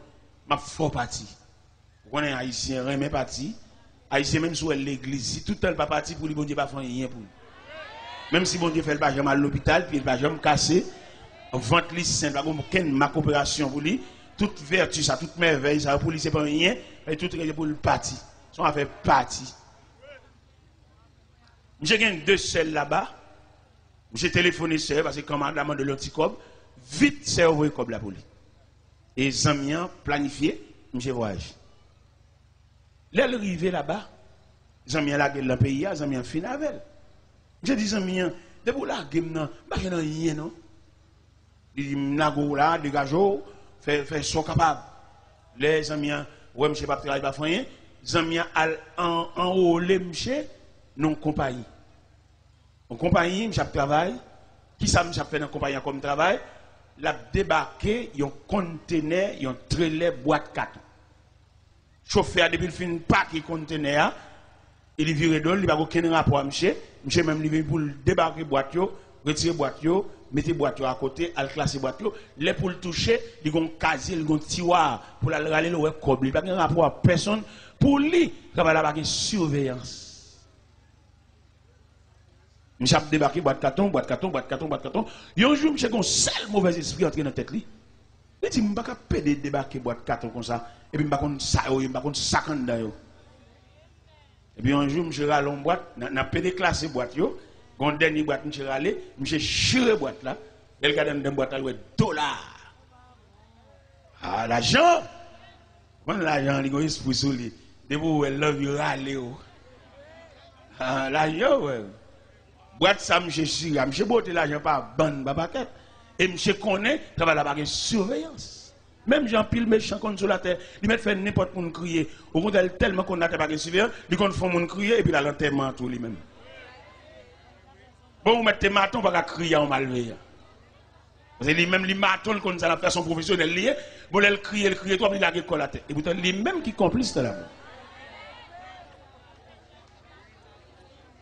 A: je suis fort parti. Vous connaissez Haïtien, mais parti. Haïtien, même si l'église, si tout le temps pas parti pour lui, bon Dieu pas faire rien pour lui. Même si bon Dieu fait le pajama à l'hôpital, puis le pajama cassé, vente lui saint, pas ma coopération pour lui, toute vertu, ça, toute merveille, ça, pour lui, c'est pas rien, et tout est pour le parti. Ça va faire partie. J'ai gagné 2 selles là-bas. J'ai téléphoné seul parce que commandement de l'anticob, vite c'est envoyé comme la police. Et Zamian planifié, j'ai voyagé. L'arrivée là-bas, Zamian la gueule dans le pays, Zamian fin avec. J'ai dit Zamian, de vous la gueule non, pas rien non. Il dit nago là, dégageau, fait son capable. Les Zamian, ouais monsieur pas travailler pas rien, Zamian en haut les monsieur non compagnie. En compagnie, je travaille. Qui ça me fait dans la compagnie comme travail? La débarqué, un conteneur, un trailer boîte 4. Chauffeur, depuis le fin paquet conteneur, il vire d'ol, il n'y a aucun rapport à monsieur. Monsieur même lui pour débarquer boîte, retirer boîte, mettre boîte à côté, al classer boîte. Les pour le toucher, il y a un casier, il y a un tiroir pour la râler le cob. Il n'y a pas de rapport à personne. Pour lui, il y a une surveillance. Je suis débarqué, boîte carton. Il y a un jour, je suis un seul mauvais esprit entré dans la tête. Il dit, je ne peux pas débarquer boîte carton comme ça. Et puis, je ne peux pas sac en dedans. Et puis, un jour, je suis allé en boîte, je suis déclassé boîte. Quand dernier boîte, je suis allé, je suis chiré boîte là. Et le gars dans la boîte, il dit, $. Ah, l'argent. Quand l'argent, il y a un esprit sur lui. Depuis où elle love you, râler. Ah, l'argent, ouais. Boîte ça, monsieur Sira, monsieur Boté l'argent pas bonne, babaquette. Et monsieur connaît, ça va la surveillance. Même Jean Pile méchant contre sur la terre, il met fait n'importe où crier. Au contraire, tellement qu'on a pas de surveillance, il compte faire mon crier et puis la l'enterrement tout lui-même. Bon, vous mettez maton, pas crier en malveillant. Parce que lui-même, les matons, comme ça, la façon professionnelle liée, bon, elle crie, toi, il a la colle à la tête. Et pourtant, lui-même qui complice de la mort.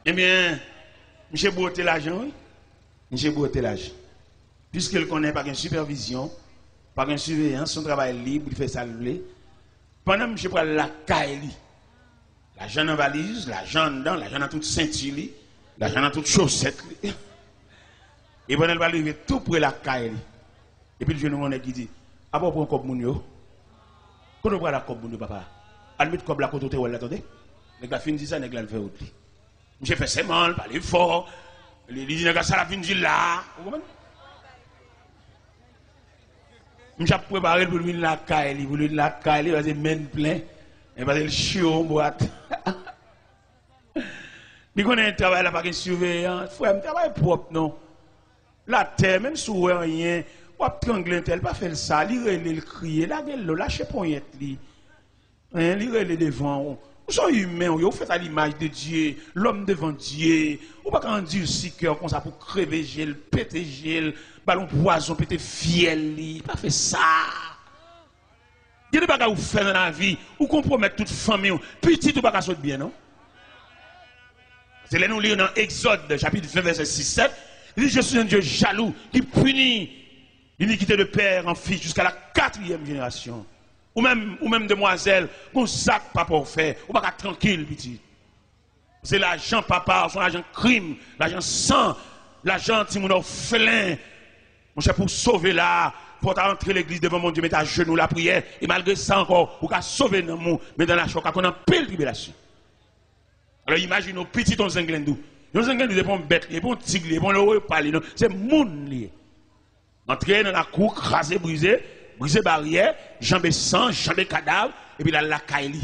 A: Eh bien, monsieur Boté l'argent, oui. Monsieur Boté l'argent. Puisqu'il connaît pas une supervision, pas une surveillance, son travail libre, il fait ça le pendant que monsieur prend la caille, l'argent dans la valise, l'argent dedans, l'argent dans toute ceinture, l'argent dans toute chaussette. Et pendant qu'il va arriver tout près la caille. Et puis le jeune homme qui dit, ah bon, pour un cop mounio, quand on prend la cop mounio, papa, on met cop la côte où elle l'attendait. Les gars finissent ça, les gars le fait autre. Monsieur fait ses mal, parle fort. Il dit, ça la fin de là. Monsieur a préparé pour lui la caille, pour lui la caille, il va se mettre plein. Il va se chier en boîte. Il connaît un travail là, pas de surveillance. Frère, un travail propre, non. La terre, même si vous rien, vous avez trangler tel, pas faire ça. Il crier, la gueule, lâchez poignette. Il relève devant. Vous êtes humains, vous faites à l'image de Dieu, l'homme devant Dieu. Vous ne pouvez pas dire si cœur comme ça pour crever gel, péter gel, ballon poison, péter fiel. Pas fait ça. Il y a des choses que vous faites dans la vie, vous compromettez toute famille. Petit, vous ne pouvez pas sauter bien, non? C'est là nous lisons dans Exode, chapitre 20, verset 6-7. Il dit, je suis un Dieu jaloux qui punit l'iniquité de père en fils jusqu'à la 4e génération. Ou même demoiselle, qu'on sac pas pour faire, ou pas tranquille, petit. C'est l'argent papa, son argent crime, l'argent sang, l'argent timoun félin. Mon cher, pour sauver là, pour entrer l'église devant mon Dieu, mettre à genoux la prière, et malgré ça encore, pour qu'à sauver dans mon, mais dans la choc, qu'on a pile tribulation. Alors imaginez, petit on zenglendou. Nos zenglendou, c'est pas un bête, c'est pas un tigre, c'est pas un parler, c'est moun lié. Entrer dans la cour, craser, briser barrière, jambes sang, jambes cadavre, et puis la caille.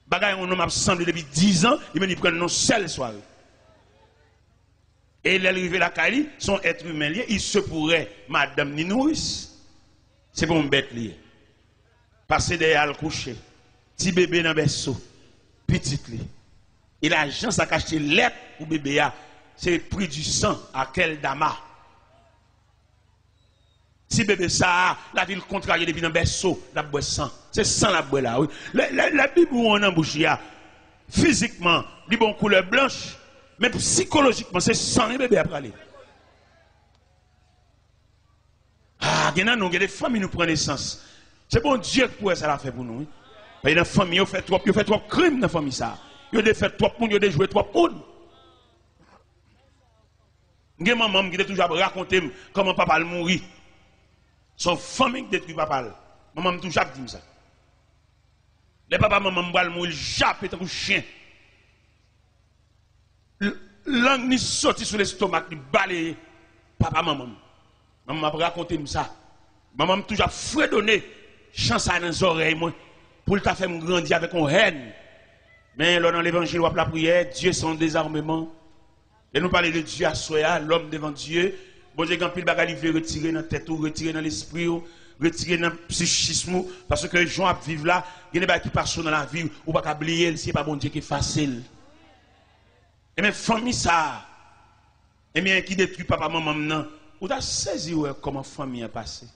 A: Bagay on homme semblé depuis 10 ans, il me prend non seule soirée. Et l'arrivée la caille, son être humain lié, il se pourrait, madame ni nourrice. C'est pour un bête lié. Passer derrière le coucher, petit bébé dans le berceau, petit lié. Et l'argent, ça cache lettre pour bébé, c'est le prix du sang à quel dama. Si bébé ça, la ville contrariée depuis dans le berceau, la boue sang. C'est sang la boue là, oui. La Bible où on embouche, physiquement, il bon couleur blanche, mais psychologiquement, c'est sang et bébé après aller. Ah, il y a des familles qui nous prennent naissance. C'est bon Dieu qui ça l'a fait pour nous. Oui. Il y a des familles qui ont fait trop crimes dans la famille ça. Ils ont fait trop monde, ils ont déjoué trop monde. Il y a maman qui a toujours raconté comment papa a mouru. Son famille détruit papa. Maman tout jappe dit ça. Les papa maman m'bral mourir jappe tant que chien. Langue ni sorti sur l'estomac ni balayer papa maman. Maman m'a raconté ça. Maman m'a toujours fredonné chance dans les oreilles moi pour t'a faire grandir avec une haine. Mais là dans l'évangile ou la prière, Dieu son désarmement. Et nous parler de Dieu à soi, l'homme devant Dieu. Bon Dieu, quand pile bagage il veut retirer dans la tête ou retirer dans l'esprit ou retirer dans le psychisme parce que les gens vivent là, il y a des choses qui passent dans la vie ou pas oublier, c'est pas bon Dieu qui est facile. Et bien famille ça. Et bien qui détruit papa maman non, ou t'as saisi comment famille a passé.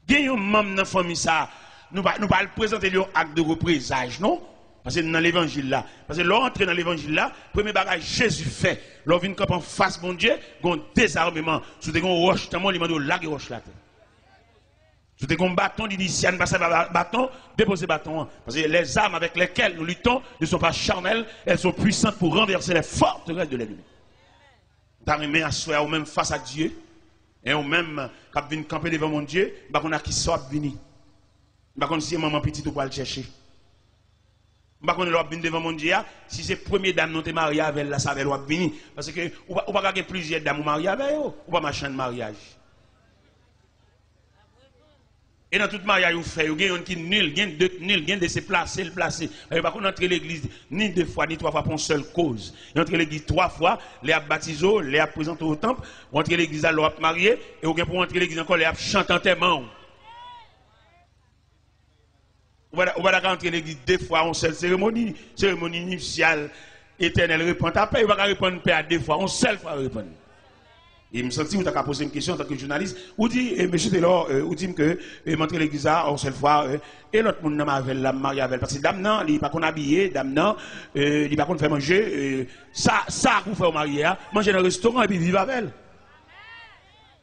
A: Il y a un membre dans la famille ça, nous pas le présenter un acte de représage non? Parce que dans l'évangile là, parce que l'entrée dans l'évangile là, premier bagage Jésus fait, l'on vient en face mon Dieu, un désarmement, sous des roches, tellement il m'a dit la roche là. Sous des bâtons d'initial, passer par bâton, déposer bâton. Parce que les armes avec lesquelles nous luttons ne sont pas charnelles, elles sont puissantes pour renverser les forteresses de l'ennemi. D'arriver à soi, ou même face à Dieu, et ou même quand vient camper devant mon Dieu, bah on a qui sort venir. Bah on si maman petite ou pas le chercher. Bah on est venir devant mon Dieu, si c'est première dame non te marié avec la ça va venir parce que ou pas gagner plusieurs dames mariées avec eux, ou pas machin de mariage. Et dans tout mariage, vous faites, il y a un qui est nul, il y a deux nuls, il y a des placés, le placé. Il va pas entrer l'église ni 2 fois, ni 3 fois pour une seule cause. Il entre l'église 3 fois, les a baptisés, les a présentés au temple, entrer l'église à l'autre marié, et vous pour entrer l'église encore, les a chanté en témoin. Vous allez entrer l'église 2 fois en seule cérémonie initiale, éternelle, répondre à paix, vous allez répondre paix à 2 fois, en seule fois répondre. Et me senti où tu as posé une question en tant que journaliste, ou dit, monsieur Taylor, ou dit que m'entrer l'église en seule fois, et l'autre monde n'a pas la mariée avec, parce que dame non, il n'est pas qu'on habillé, dame non, il n'est pas qu'on fait manger, ça, vous fait au marié, manger dans le restaurant et puis vivre avec elle.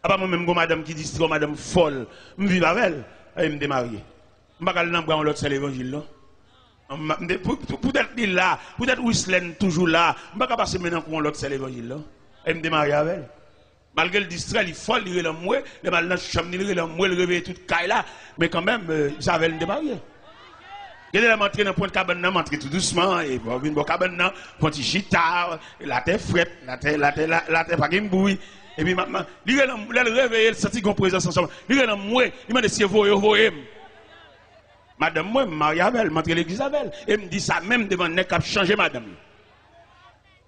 A: Ah bah moi-même, madame qui dit, madame folle, je vis avec elle, et me démarier. Je ne vais pas aller dans l'autre, c'est l'évangile là. Peut-être là, peut-être Whistler toujours là, je ne vais pas passer maintenant pour l'autre, c'est l'évangile là, et me démarier avec elle. Malgré le distrait, il est folle, il est là, le mal dans la chambre, il est là, le réveil tout caille là, mais quand même, ça va le démarrer. Il est là, m'entrer dans le point de cabane, m'entrer tout doucement, et bon, une bonne cabane, point de chita, la terre frette, la terre pas une bouille, et puis maintenant, il est là, le réveil, il sent qu'on présence ensemble, il est là, il m'a dit, si vous voyez, madame, moi, Marie Abel, m'entrer l'église Abel, et me dit ça même devant le cap changer madame.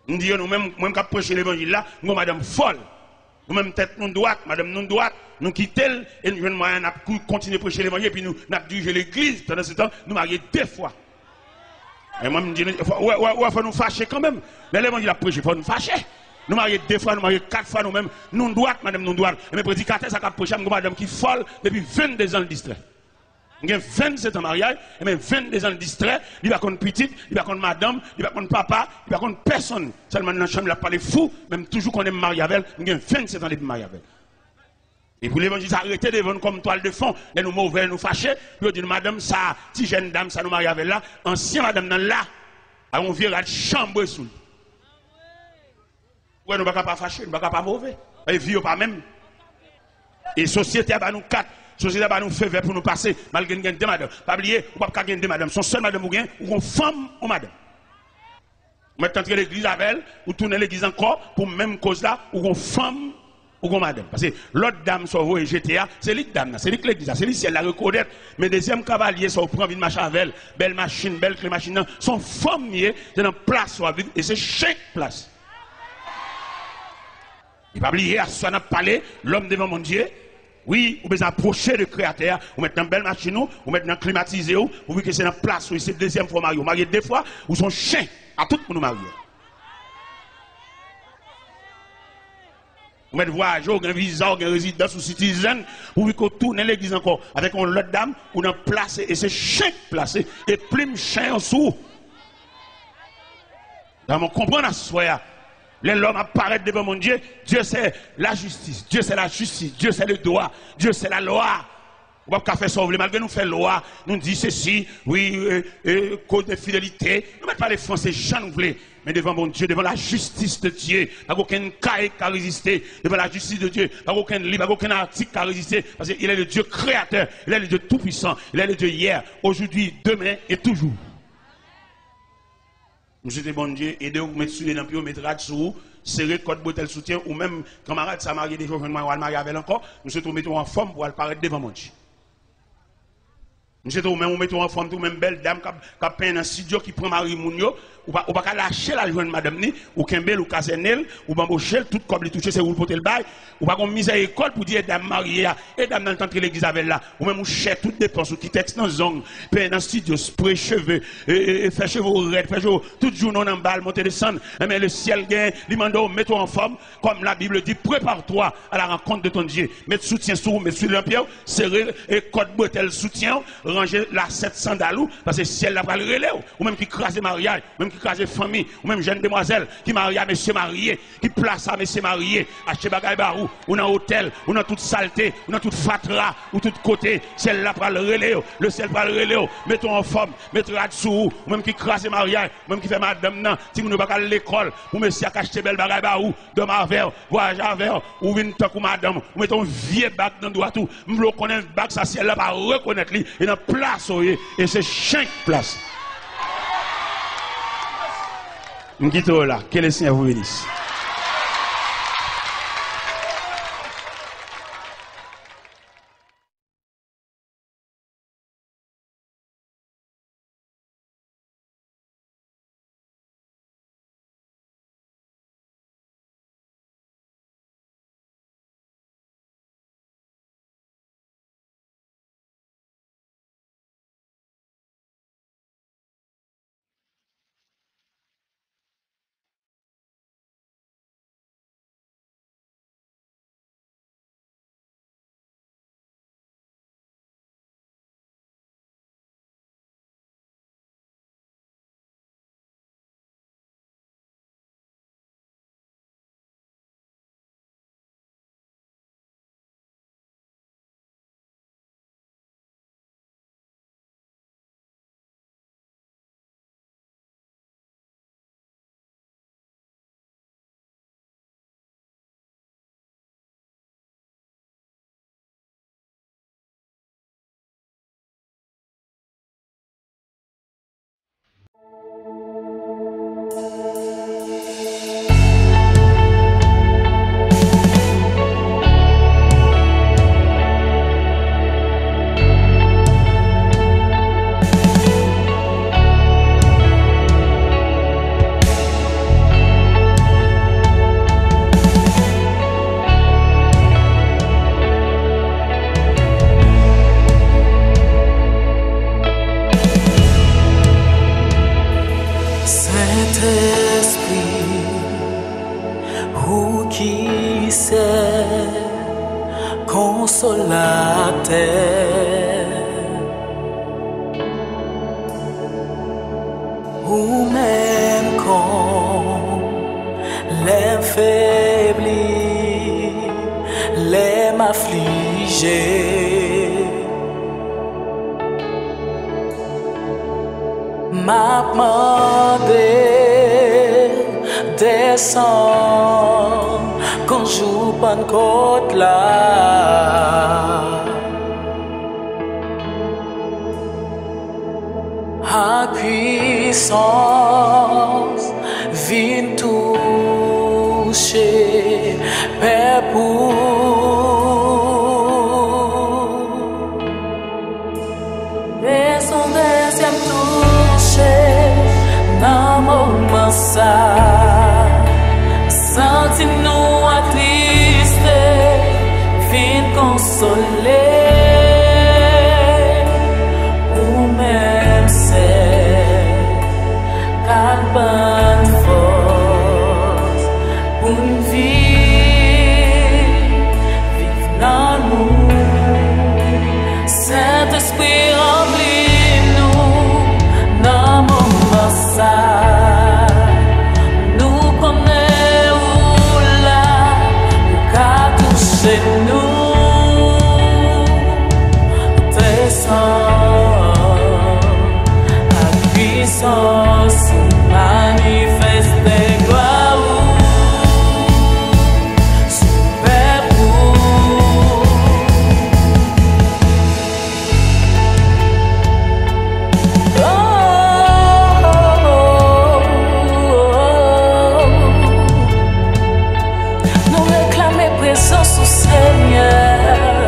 A: Me dit, nous-mêmes, moi, qui prêcher l'évangile là, nous, madame folle. Nous-mêmes, tête non droite, madame non droite, nous quittons et nous venons à continuer à prêcher l'évangile, puis nous dirigeons l'église. Pendant ce temps, nous marions 2 fois. Et moi, je me dis, il faut nous fâcher quand même. Mais l'évangile a prêché, il faut nous fâcher. Nous marions 2 fois, nous marions 4 fois nous-mêmes. Non droite, madame non droite. Et mes prédicateurs, ça a prêché, madame qui est folle depuis 22 ans de distrait. Il y a 27 ans de mariage, et même 22 ans de distrait, il va contre petite, il va contre madame, il va contre papa, il va contre personne. Seulement dans la chambre, il n'a pas les fous, même toujours qu'on est marié avec elle, il y a 27 ans de mariage avec elle. Et pour l'évangile, arrêtez de vendre comme toile de fond, les nous mauvais, nous fâcher, puis on dit, madame, ça, si jeune dame, ça nous marie avec là, ancien madame, dans là, on vient à la chambre sous. Ouais, nous ne pouvons pas fâcher, nous ne pouvons pas mauvais. Et vie pas même. Et société, bah, nous 4. Société va nous faire pour nous passer, malgré nous gagner 2 madame. Pas oublier, ou pas gagner 2 madame. Son seul madame ou gain, ou une femme ou madame. Maintenant, entrer l'église avec elle, ou tourner l'église encore, pour même cause là, ou une femme ou une madame. Parce que l'autre dame, sur vous et GTA, c'est l'autre dame, c'est l'église, c'est l'église, elle la reconnaître. Mais deuxième cavalier, ça, vous prenez une machine avec elle, belle machine, belle clé machine, son femme, c'est dans place où elle vit, et c'est chaque place. Il va oublier, à soi, on a parlé, l'homme devant mon Dieu. Oui, vous pouvez approcher le créateur, vous mettez dans une belle machine, vous mettez dans climatisé, vous voyez que c'est dans place où c'est 2e fois marié. Vous mariez 2 fois, vous sont chiens à tout le monde marié. Vous mettez voyageur, un visa, un résidence ou citizen, vous voyez qu'on tourne l'église encore avec une autre dame, ou dans place, et c'est chien placé, et plume chien en dessous. Dans mon comprendre à soi. L'homme apparaît devant mon Dieu, Dieu c'est la justice, Dieu c'est la justice, Dieu c'est le droit, Dieu c'est la loi. On va pas faire ça, malgré nous faire loi, nous dit ceci, oui, code de fidélité. Nous ne mettons pas les Français, j'en voulons. Mais devant mon Dieu, devant la justice de Dieu, pas aucun cahier qui a résisté. Devant la justice de Dieu, pas aucun livre, pas aucun article qui a résisté. Parce qu'il est le Dieu créateur, il est le Dieu tout-puissant, il est le Dieu hier, aujourd'hui, demain et toujours. Nous sommes bon Dieu, aidez-vous, mettre sur les lampions, mettre sous, serrer code bouteille soutien, ou même camarade, ça marié des jours, je vais marier avec encore, nous sommes mettons en forme pour apparaître devant mon Dieu. Nous sommes même mettons en forme, tout même belle dame qui a peint dans studio qui prend Marie Mounio, ou pas lâcher la jeune madame ni, ou Kembel ou Casenel, ou bambochel, tout comme les toucher, c'est où le potel bail, ou pas comme mise à école pour dire dame mariée, et dame dans le temps que l'église avait là, ou même ou cher toutes dépenses, ou qui texte dans zone, peint dans studio, spray cheveux, fait cheveux raides, fait cheveux, tout jour non en balle, monter descendre, mais le ciel gagne, l'imando, mets-toi en forme, comme la Bible dit, prépare-toi à la rencontre de ton Dieu, mets soutien sur, mets sur l'empire, serrer, et code bretelle soutien, ranger la 700 dalou, parce que ciel la va le relais, ou même qui crase mariage, même qui crase famille, ou même jeune demoiselle qui marie à monsieur marié, qui place à monsieur marié, acheter bagay barou, ou dans hôtel, ou dans toute saleté, ou dans toute fatra, ou tout côté, ciel la va le relais, le ciel va le relais, mettons en forme, mettons à dessous, ou même qui crase mariage, ou même qui fait madame nan, si vous ne pas à l'école, ou monsieur a acheté belle bagay barou, de ma verre, voyage à verre, ou vin tant ou madame, ou mettons vieux bac dans droit tout, m'lo connaît bac ça ciel la va reconnaître lui, et dans place et c'est 5 places. M'quitte là, que le Seigneur vous bénisse.
B: Ou même quand l'affaibli, les m'affligés, m'a demandé descendre quand joue Pentecôte là. A puissance vient toucher Père pour et son deuxième toucher dans mon moment ça senti-nous attristés vient consoler. Bonne force pour une vie, vive dans nous. Saint-Esprit remplis-nous dans mon moment ça. Nous connaissons là, qu'à toucher nous. puissance au Seigneur.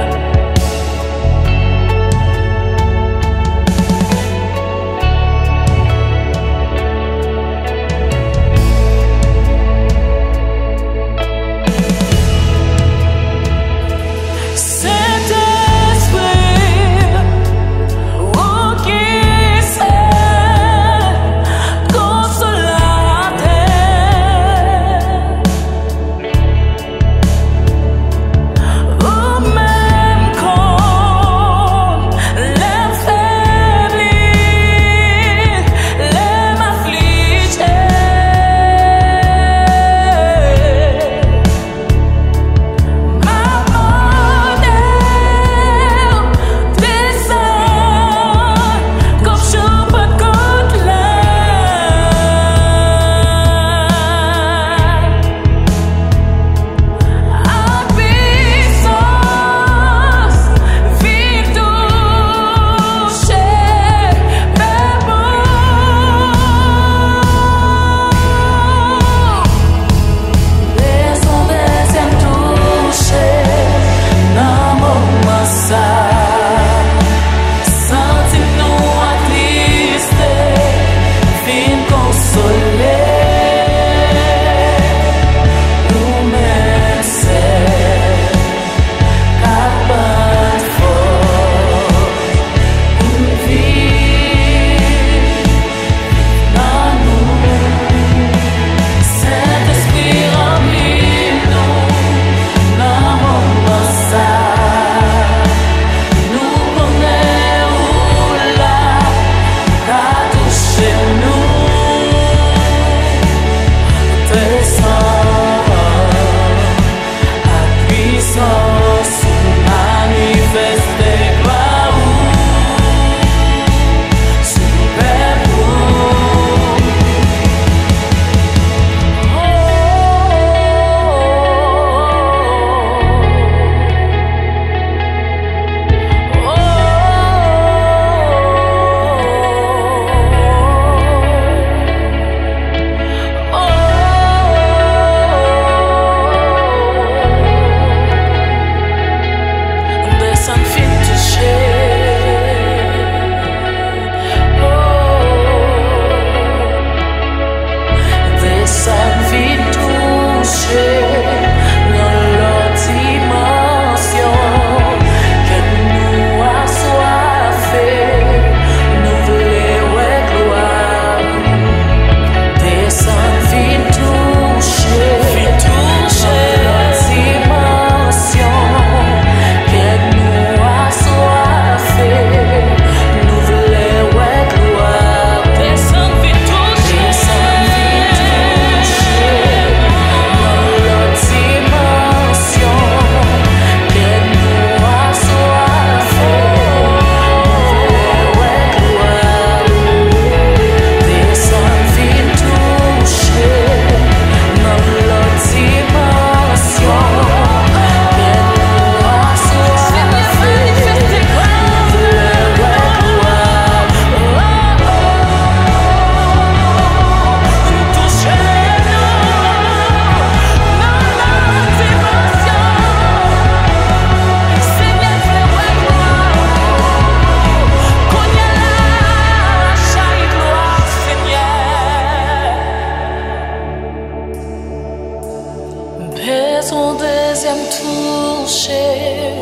B: Son deuxième toucher,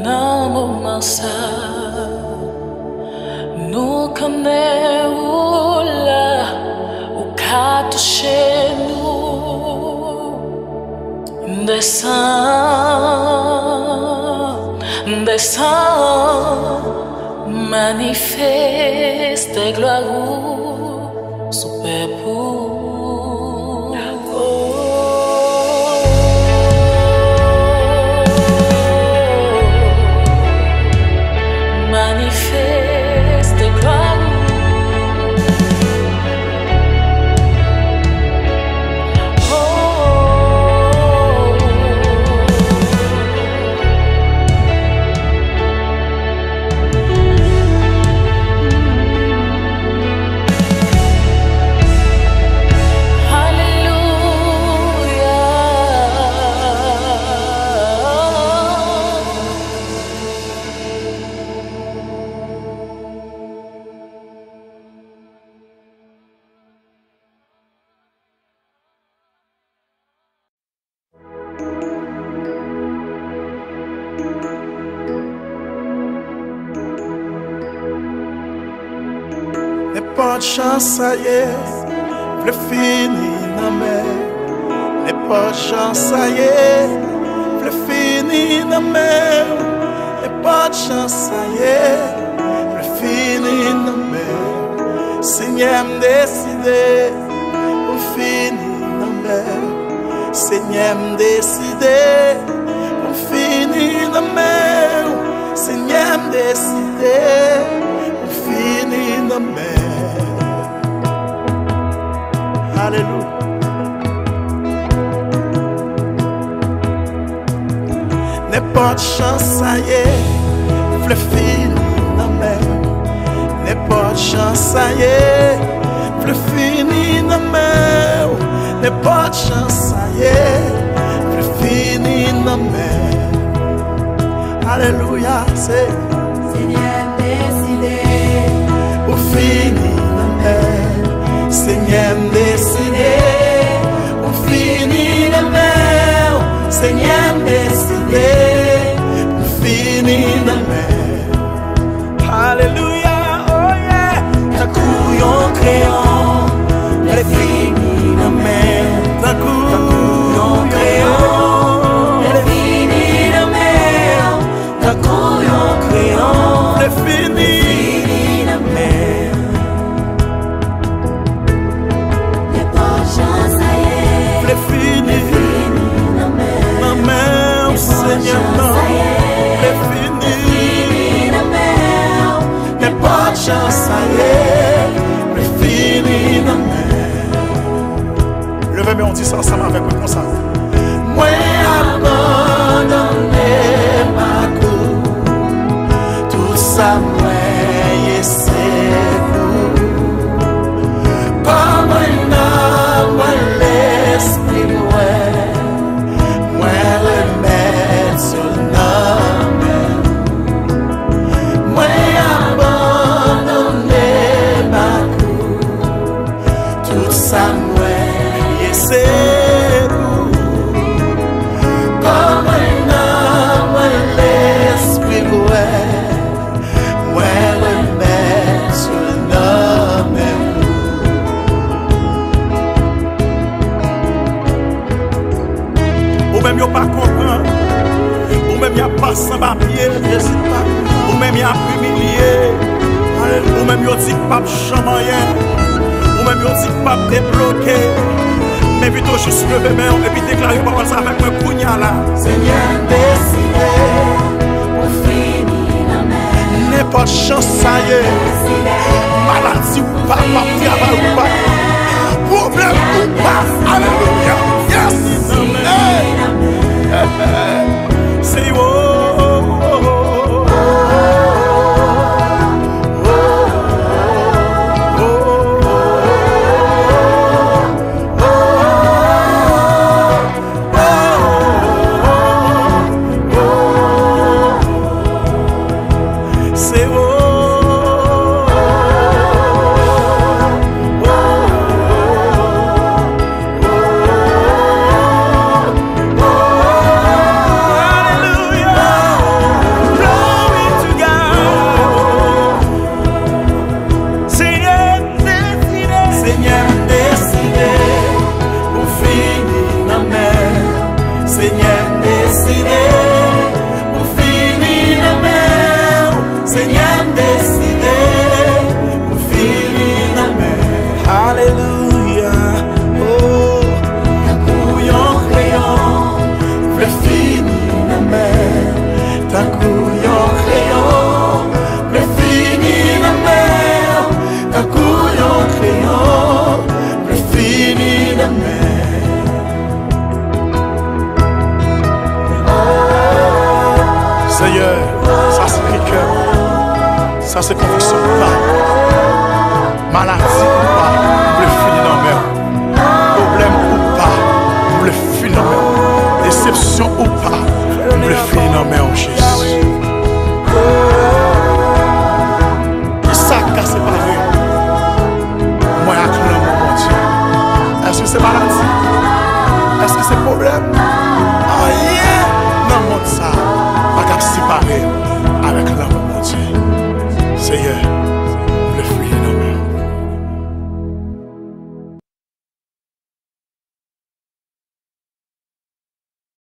B: dans le moment ça, nous connaissons là, où qu'a touché nous, descend, manifeste gloire, super pour.
C: de chance, ça y est, le fini dans mer. N'est pas de chance, ça y est, le fini dans mer. N'est pas de chance, ça y est, le fini dans mer. Seigneur me décidé, le fini dans mer. Seigneur me décidé, le fini dans mer. Seigneur me décidé, le fini dans mer. Alléluia. N'est pas de chance, ça y est, le fini dans mer. N'est pas de chance, ça y est, le fini dans mer. N'est pas de chance, ça y est, le fini dans mer. Alléluia, c'est
D: Seigneur décidé,
C: au fini dans mer. Seigneur décidé, au fini dans mer. Seigneur décidé, au fini dans mer. Alléluia, oh yeah. D'un coup yon crayon, le fini dans mer. D'un coup yon crayon, le fini dans mer. D'un coup yon crayon, le fini dans mer.
D: n'est pas de chance, ça y est,
C: Le fini
D: dans mer.
C: dans mer, Seigneur, non. Le fini
D: Dans mer,
C: n'est pas de chance, ça y est. Le fini dans mer. Levez-moi, on dit ça ensemble avec moi comme ça. Moi abandonné ma cour, tout ça moi c'est pour. Comme un homme, l'esprit moi remettre sur l'homme. Moi abandonné ma cour, tout ça moi c'est pour. Comme un homme, l'esprit moi remettre sur l'homme. Ou même y'a pas comprendre, ou même y'a pas sans papier, ou même y'a humilié, ou même y'a dit pas chamayen, ou même y'a dit pas débloqué, mais plutôt juste lever main et puis déclarer parole ça avec un poignard là. Seigneur décidé,
D: au fini dans mer.
C: n'est pas de chance ça y est, maladie ou pas, travail ou pas, problème ou pas, alléluia, yes, hey. Say oh, say oh. Seigneur, ça c'est cœur, ça c'est conviction ou pas, maladie ou pas, le finir dans mer, problème ou pas, le finir dans mer, déception ou pas, le finir dans mer, Jésus. Et ça casse pas vrai. Moi, acclame mon Dieu. Est-ce que c'est maladie? Est-ce que c'est problème?